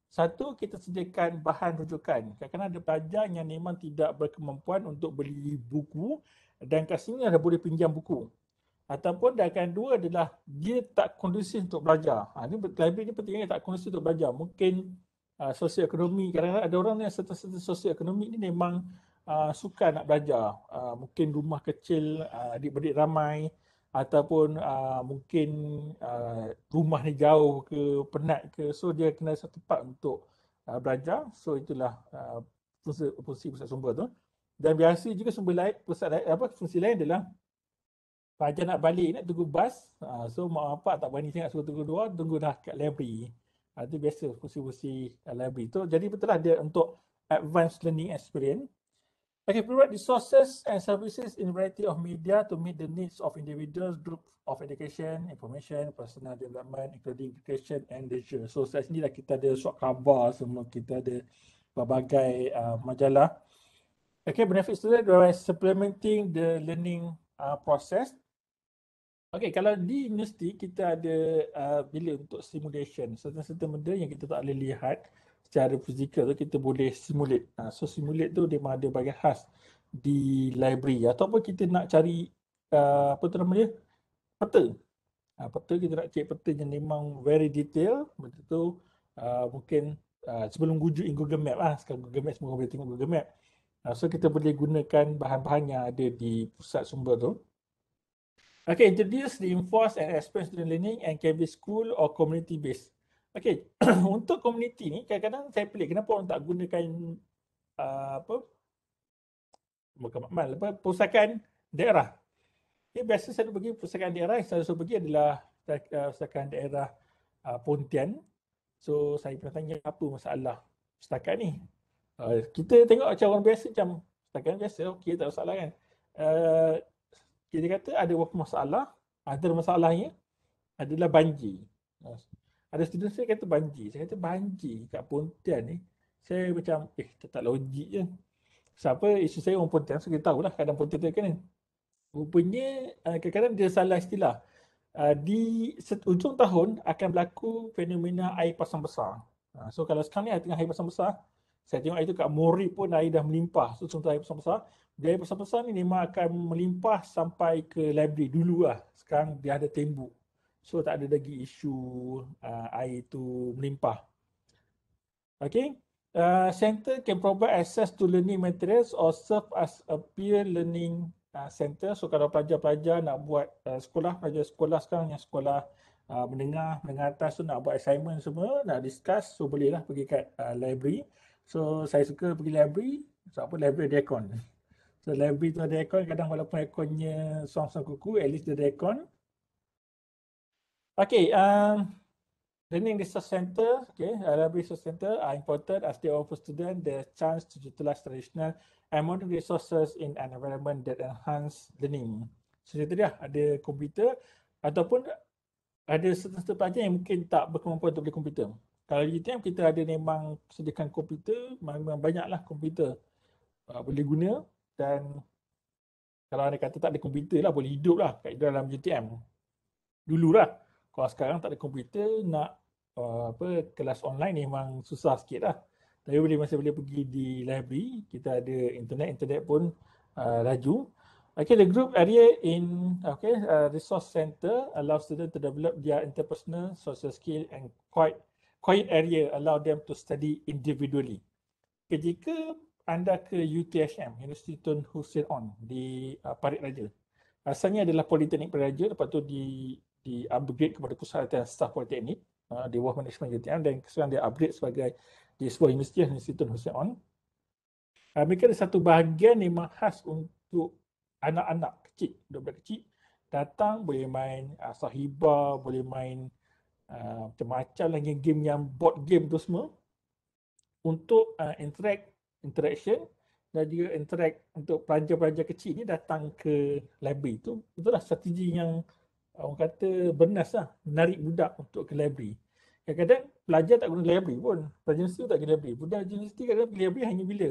Satu, kita sediakan bahan rujukan. Kadang-kadang ada pelajar yang memang tidak berkemampuan untuk beli buku dan kat sini ada boleh pinjam buku. Ataupun dan dua adalah dia tak kondusif untuk belajar. Ini library ni pentingnya tak kondusif untuk belajar. Mungkin sosioekonomi, kadang-kadang ada orang yang serta-serta sosioekonomi ni memang suka nak belajar. Mungkin rumah kecil, adik-beradik ramai, ataupun mungkin rumah ni jauh ke, penat ke, so dia kena satu tempat untuk belajar. So itulah fungsi pusat sumber tu. Dan biasa juga sumber lain, fungsi lain adalah pelajar nak balik, nak tunggu bas, so mak bapak tak berani sangat suruh tunggu luar, tunggu dah kat library. Itu biasa fungsi-fungsi library tu. Jadi betul lah dia untuk advanced learning experience. Okay, provide resources and services in variety of media to meet the needs of individuals, group of education, information, personal development, including education and leisure. So, kat sini lah kita ada short khabar semua, kita ada berbagai majalah. Okay, benefit student by supplementing the learning process. Okay, kalau di universiti kita ada bilik untuk simulation. Certain benda yang kita tak boleh lihat secara fizikal tu kita boleh simulate. So simulate tu dia memang ada bagian khas di library. Ataupun kita nak cari peta. Peta kita nak cari peta yang memang very detail. Betul tu mungkin sebelum wujud Google Map lah. Sekarang Google Map semua orang boleh tengok Google Map. So kita boleh gunakan bahan-bahan yang ada di pusat sumber tu. Okay, introduce, reinforce and expand student learning and can be school or community based. Okay, untuk community ni kadang-kadang saya pelik kenapa orang tak gunakan perpustakaan daerah. Okay, biasa saya pergi perpustakaan daerah, yang saya selalu pergi adalah perpustakaan daerah Pontian. So saya pernah tanya apa masalah perpustakaan ni. Kita tengok macam orang biasa, macam perpustakaan biasa, okey tak masalah kan. Kita kata ada beberapa masalah, antara masalahnya adalah banjir. Ada student saya kata banjir. Saya kata banjir kat Pontian ni, saya macam tak logik je. Siapa isu saya orang Pontian, so kita tahulah keadaan Pontian tu kan. Rupanya kadang-kadang dia salah istilah. Di ujung tahun akan berlaku fenomena air pasang besar. So kalau sekarang ni tengah air pasang besar, saya tengok air tu kat Mori pun air dah melimpah. So contoh air pasang besar, dia air pasang besar ni memang akan melimpah sampai ke library dulu lah. Sekarang dia ada tembok. So tak ada lagi isu air tu melimpah. Okay. Center can provide access to learning materials or serve as a peer learning center. So kalau pelajar-pelajar nak buat pelajar sekolah sekarang yang sekolah menengah atas tu nak buat assignment semua, nak discuss, so bolehlah pergi kat library. So saya suka pergi library, sebab apa library ada aircon. So library tu ada aircon, kadang walaupun airconnya suang-suang kuku, at least dia ada aircon. Okay, Learning Resource Center, library resource center are important as they offer students the chance to utilize traditional and modern resources in an environment that enhance learning. So itu dia, ada komputer ataupun ada certain pelajar yang mungkin tak berkemampuan untuk beli komputer. Kalau di UTM kita ada memang sediakan komputer, memang banyaklah komputer boleh guna, dan kalau anda kata tak ada komputer lah, boleh hidup lah kat dalam UTM. Dululah. Kalau sekarang tak ada komputer, nak kelas online memang susah sikit lah. Tapi masih boleh pergi di library, kita ada internet pun laju. Okay, the group area in resource center allow students to develop their interpersonal social skill, and quiet area allow them to study individually. Okay, jika anda ke UTHM, Universiti Tun Hussein On di Parit Raja. Asalnya adalah Politeknik Parit Raja, lepas tu di upgrade kepada Pusat Latihan Staf Politeknik di bawah management UTM, dan sekarang dia upgrade sebagai di sebuah Universiti Tun Hussein On. Mereka ada satu bahagian memang khas untuk anak-anak kecil, budak-budak kecil datang boleh main Sahiba, boleh main macam-macam lagi game yang board game tu semua untuk interaction, dan juga interact untuk pelajar-pelajar kecil ni datang ke library tu. Itulah strategi yang orang kata bernas lah, menarik budak untuk ke library. Kadang-kadang pelajar tak guna library pun, pelajar universiti tak guna library. Budak universiti kadang-kadang pergi library hanya bila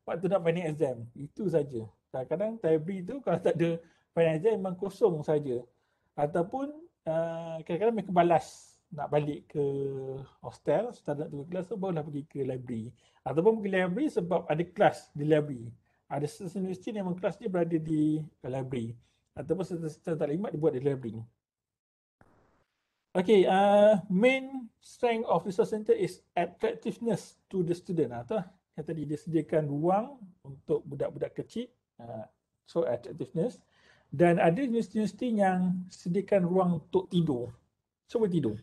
waktu nak final exam, itu saja. Kadang-kadang library tu kalau tak ada final exam memang kosong saja. Ataupun kadang-kadang mereka balas nak balik ke hostel, setelah nak tunggu kelas tu barulah pergi ke library. Ataupun pergi library sebab ada kelas di library. Ada certain universiti memang kelas dia berada di library. Ataupun certain taklimat dibuat di library. Okay, main strength of resource center is attractiveness to the student. Yang tadi dia sediakan ruang untuk budak-budak kecil. So attractiveness. Dan ada universiti-universiti yang sediakan ruang untuk tidur. So boleh tidur.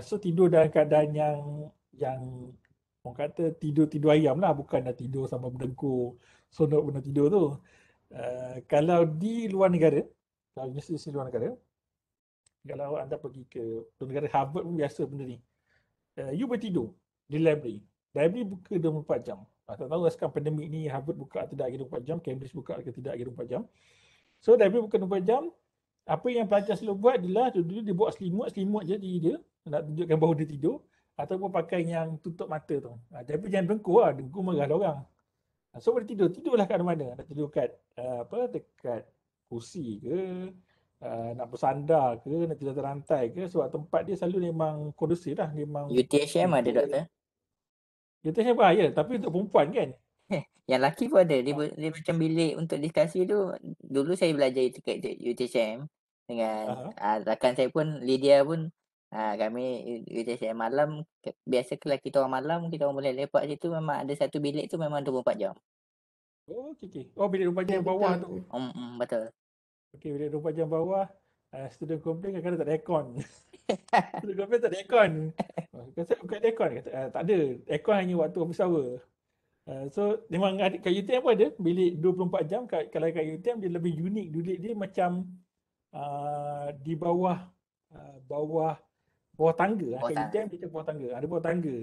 So tidur dalam keadaan yang orang kata tidur ayam lah, bukan nak tidur sampai berdengkur, sonok benda tidur tu. Kalau di luar negara, kalau universiti luar negara, kalau anda pergi ke luar negara, Harvard pun biasa benda ni. You boleh tidur di library. Library buka 24 jam. Tak tahu sekarang pandemik ni Harvard buka atau tidak lagi 24 jam, Cambridge buka atau tidak lagi 24 jam. So library buka 24 jam. Apa yang pelajar selalu buat adalah dulu dia buat selimut je diri dia, nak tunjukkan bahawa dia tidur, ataupun pakai yang tutup mata tu. Tapi jangan dengkur lah, dengkur marah lah orang. So boleh tidurlah kat mana? Nak tidur kat dekat kursi ke, nak bersandar ke, nak tidur atas rantai ke, sebab tempat dia selalu memang kondusif lah, memang UTHM ada doktor? UTHM bahaya, tapi untuk perempuan kan. Yang lelaki pun ada. Dia macam bilik untuk diskusi tu. Dulu saya belajar dekat UTHM dengan rakan saya pun, Lydia pun. Kami UTHM malam, biasa kalau kita orang malam, kita orang boleh lepak situ, memang ada satu bilik tu memang 24 jam. Oh, okay. Oh, bilik 24 jam bawah tu. Betul. Okay, bilik 24 jam bawah, student komplain kadang-kadang tak ada aircon. Student komplain tak ada aircon. Kata bukan ada aircon. Kata, tak ada. Aircon hanya waktu office hour. So memang kat UTM pun ada bilik 24 jam. Kalau kat UTM dia lebih unik. Bilik dia macam di bawah tangga. Kat UTM dia bawah tangga. Ada bawah tangga.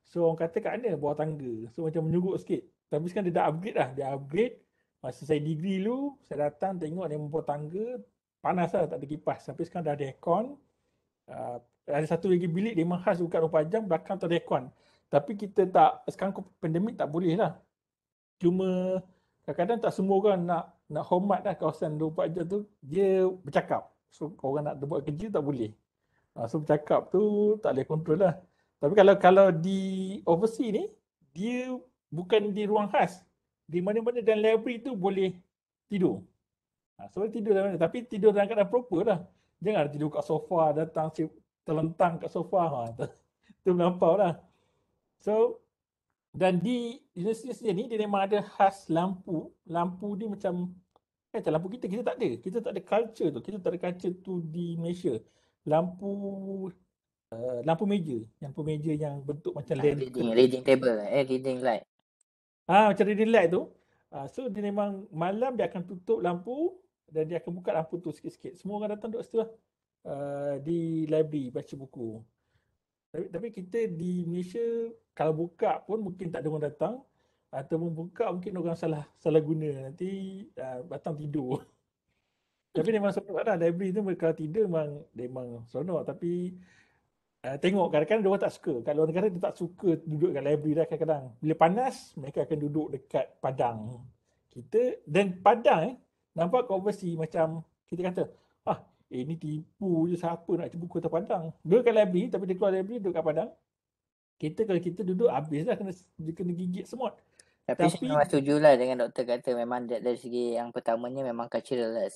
So orang kata kat mana bawah tangga. So macam menyurut sikit. Tapi sekarang dia dah upgrade lah. Dia upgrade. Masa saya degree dulu, saya datang tengok dia bawah tangga. Panas lah, tak ada kipas. Sampai sekarang dah ada aircon. Ada satu lagi bilik dia memang khas buka 24 jam. Belakang tu ada aircon. Tapi kita tak, sekarang pandemik tak boleh lah. Cuma kadang-kadang tak semua orang nak hormat lah kawasan 24 jam tu, dia bercakap. So orang nak buat kerja tak boleh. So bercakap tu tak boleh kontrol lah. Tapi kalau di overseas ni, dia bukan di ruang khas. Di mana-mana dalam library tu boleh tidur. So tidur dalam mana, tapi tidur dalam keadaan proper lah. Jangan tidur kat sofa, datang terlentang kat sofa. Itu melampau lah. So, dan di universiti ni dia memang ada khas lampu. Lampu dia macam lampu kita tak ada. Kita tak ada culture tu. Kita tak ada culture tu di Malaysia. Lampu meja. Lampu meja yang bentuk macam lantern. Reading table, reading light. Macam reading light tu. So dia memang malam dia akan tutup lampu dan dia akan buka lampu tu sikit-sikit. Semua orang datang duduk situ lah. Di library baca buku. Tapi kita di Malaysia kalau buka pun mungkin tak ada orang datang, ataupun buka mungkin orang salah guna, nanti datang tidur. Tapi memang seronok lah, library tu kalau tidur memang seronok. Tapi tengok kadang-kadang dia orang tak suka. Kalau orang kata dia tak suka duduk kat library dah kadang-kadang. Bila panas, mereka akan duduk dekat padang. Dan padang nampak kat overseas macam kita kata, ni tipu je, siapa nak buku atas padang. Duduk kat library, tapi dia keluar library duduk kat padang. Kalau kita duduk habis dah, kena gigit semut. Tapi saya memang setuju lah dengan doktor kata memang dari segi yang pertamanya memang cultural lah.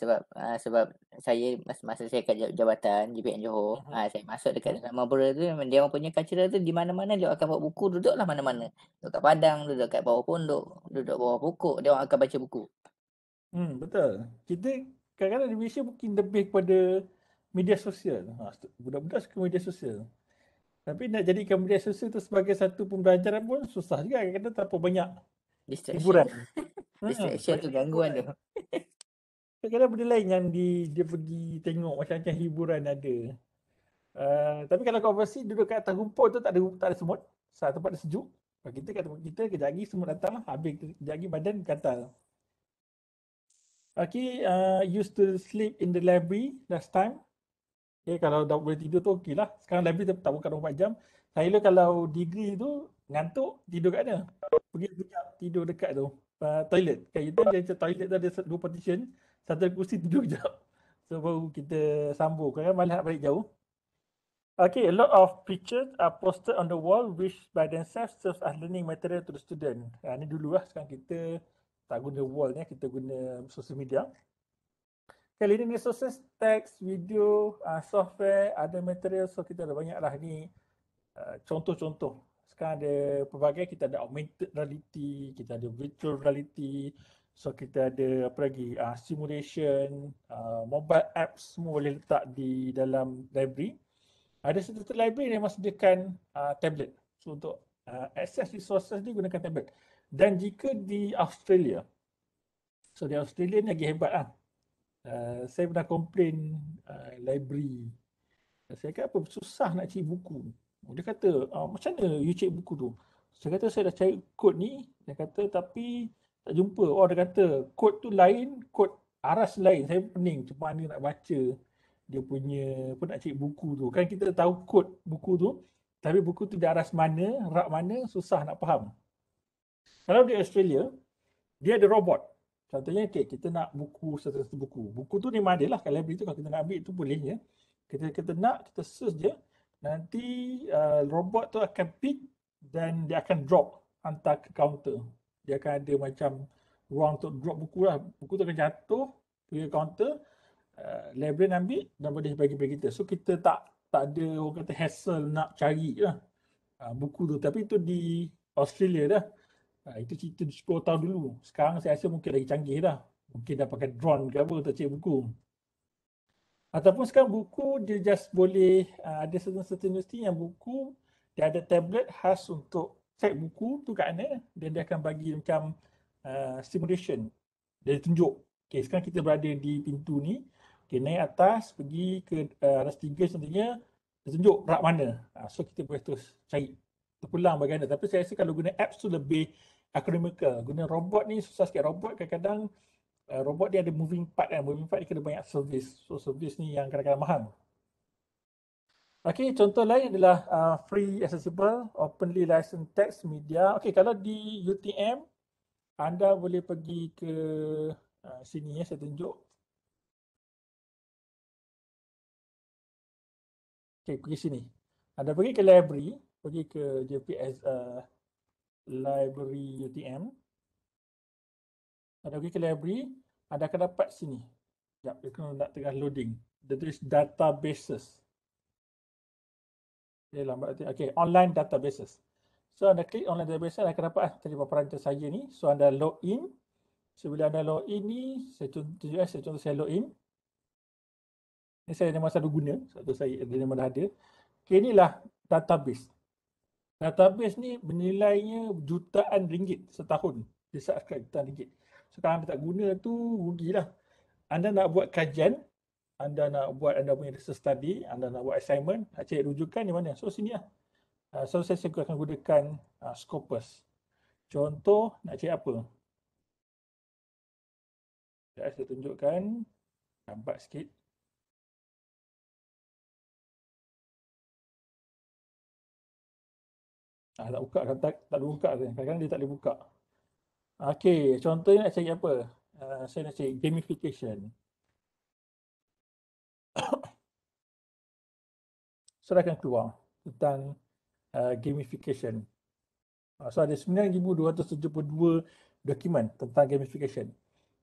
Sebab saya masa saya kat jabatan JPN Johor, saya masuk dekat dalam Marlborough tu, memang dia orang punya cultural tu di mana-mana dia akan bawa buku, duduklah mana-mana. Duduk kat padang, duduk kat bawah pondok, duduk bawah pokok, dia orang akan baca buku. Betul. Kita kadang-kadang di Malaysia mungkin lebih kepada media sosial. Budak-budak suka media sosial. Tapi nak jadikan media sosial tu sebagai satu pembelajaran pun susah juga. Kadang-kadang terlalu banyak hiburan. Distraction tu gangguan tu. Kadang-kadang benda lain yang dia pergi tengok macam-macam hiburan ada. Tapi kalau kau overseas duduk kat atas rumput tu tak ada semut. Satu tempat dia sejuk. Kalau kita kat tempat kita, kejap lagi semut datang lah. Habis kejap lagi badan gatal. Okay, used to sleep in the library last time. Okay, kalau dah boleh tidur tu okey lah. Sekarang library tak buka 24 jam. Saya kalau degree tu ngantuk, tidur kat mana? Pergi tidur dekat tu. Toilet. Kita dia toilet tu ada 2 partition. Satu kursi tidur kejap. So baru kita sambung. Kadang-kadang malas nak balik jauh. Okay, a lot of pictures are posted on the wall which by themselves serves as learning material to the student. Ni dulu lah. Sekarang kita tak guna wall ni, kita guna social media. Okay, learning resources, text, video, software, ada material. So kita ada banyak lah ni contoh-contoh. Sekarang ada pelbagai, kita ada augmented reality, kita ada virtual reality. So kita ada apa lagi, simulation, mobile apps semua boleh letak di dalam library. Ada satu library yang sediakan tablet. So untuk access resources ni gunakan tablet. Dan jika di Australia, so di Australia ni lagi hebat lah. Saya pernah komplain library. Saya kata apa, susah nak cari buku. Dia kata, macam mana you cari buku tu? Saya kata saya dah cari kod ni. Dia kata tapi tak jumpa. Dia kata kod tu lain, kod aras lain. Saya pening macam mana nak baca dia punya, apa nak cari buku tu. Kan kita tahu kod buku tu, tapi buku tu di aras mana, rak mana, susah nak faham. Kalau di Australia, dia ada robot. Contohnya, kita nak buku satu-satu buku. Buku tu memang ada lah kat library tu. Kalau kita nak ambil tu boleh je. Kita nak, kita search je. Nanti robot tu akan pick dan dia akan drop, hantar ke kaunter. Dia akan ada macam ruang untuk drop buku lah. Buku tu akan jatuh pergi ke kaunter. Librarian ambil dan boleh bagi kepada kita. So kita tak ada orang kata hassle nak cari lah buku tu. Tapi itu di Australia dah. Itu cerita 10 tahun dulu. Sekarang saya rasa mungkin lagi canggih dah. Mungkin dah pakai drone ke apa untuk cari buku. Ataupun sekarang buku dia just boleh, ada certain universiti yang buku dia ada tablet khas untuk check buku tu kat mana. Dan dia akan bagi macam simulation. Dia tunjuk. Okay, sekarang kita berada di pintu ni. Okay, naik atas, pergi ke aras 3 contohnya, dia tunjuk rak mana. So kita boleh terus cari. Terpulang bagaimana. Tapi saya rasa kalau guna apps tu lebih economical. Guna robot ni susah sikit. Robot kadang-kadang robot dia ada moving part kan. Moving part dia kena banyak service. So service ni yang kadang-kadang mahal. Okay, contoh lain adalah free accessible, openly licensed text media. Okay, kalau di UTM, anda boleh pergi ke sini ya, saya tunjuk. Okay, pergi sini. Anda pergi ke library, pergi ke JPS library UTM. Anda pergi ke library, anda akan dapat sini. Sekejap, dia kena nak tengah loading. Dia tulis databases. Okay, lambat. Okay, online databases. So anda klik online database, anda akan dapat tadi paparan saya ni. So anda login. So bila anda login ni, saya contoh saya login. Ini saya memang selalu guna. Sebab saya memang dah ada. Okay, inilah database. Database ni bernilainya jutaan ringgit setahun. Dia subscribe jutaan ringgit. So kalau anda tak guna tu, rugilah. Anda nak buat kajian, anda nak buat anda punya research study, anda nak buat assignment, nak cari rujukan di mana? So sini lah. So saya akan gunakan Scopus. Contoh nak cari apa? Saya tunjukkan. Lambat sikit. Tak buka kan? Tak boleh buka kan? Kadang-kadang dia tak boleh buka. Okey, contohnya nak cari apa? Saya nak cari gamification. So, dah akan keluar tentang gamification. So, ada 9,272 dokumen tentang gamification.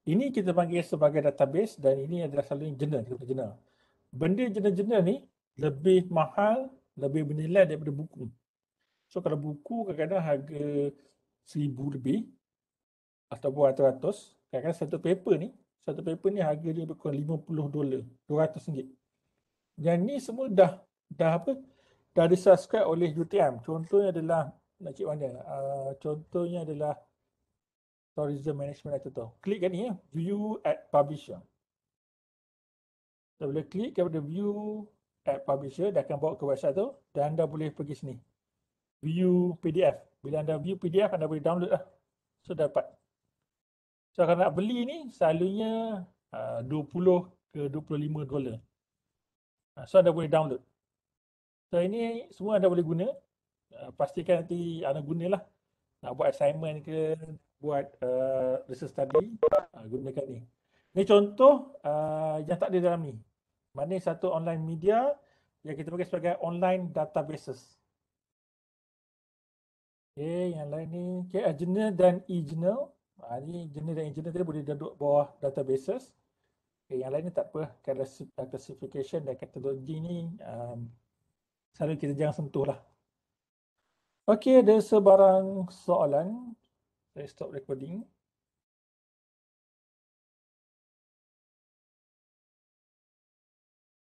Ini kita panggil sebagai database dan ini adalah selalunya jurnal. Benda jurnal-jurnal ni lebih mahal, lebih bernilai daripada buku. So, kalau buku kadang-kadang harga 1,000 lebih ataupun ratus-ratus. Kadang-kadang satu paper ni harga dia lebih kurang $50, RM200. Yang ni semua dah disubscribe oleh UTM. Contohnya adalah, nak cik mana? Contohnya adalah tourism management atau tu. Klik kat ni ya, view at publisher. So, bila klik kepada view at publisher, dia akan bawa ke website tu dan anda boleh pergi sini. View PDF. Bila anda view PDF, anda boleh download lah. So, dapat. So, kalau nak beli ni, selalunya $20 ke $25. So, anda boleh download. So, ini semua anda boleh guna. Pastikan nanti anda gunalah. Nak buat assignment ke, buat research study, gunakan ni. Ini contoh yang tak ada dalam ni. Maknanya satu online media yang kita panggil sebagai online databases. Okay, yang lain ni. Okay, journal dan e-journal. Ni journal dan e-journal tadi boleh duduk bawah databases. Okay, yang lain ni tak apa. Classification dan catalogy ni selalu kita jangan sentuh lah. Okay, ada sebarang soalan. Saya stop recording.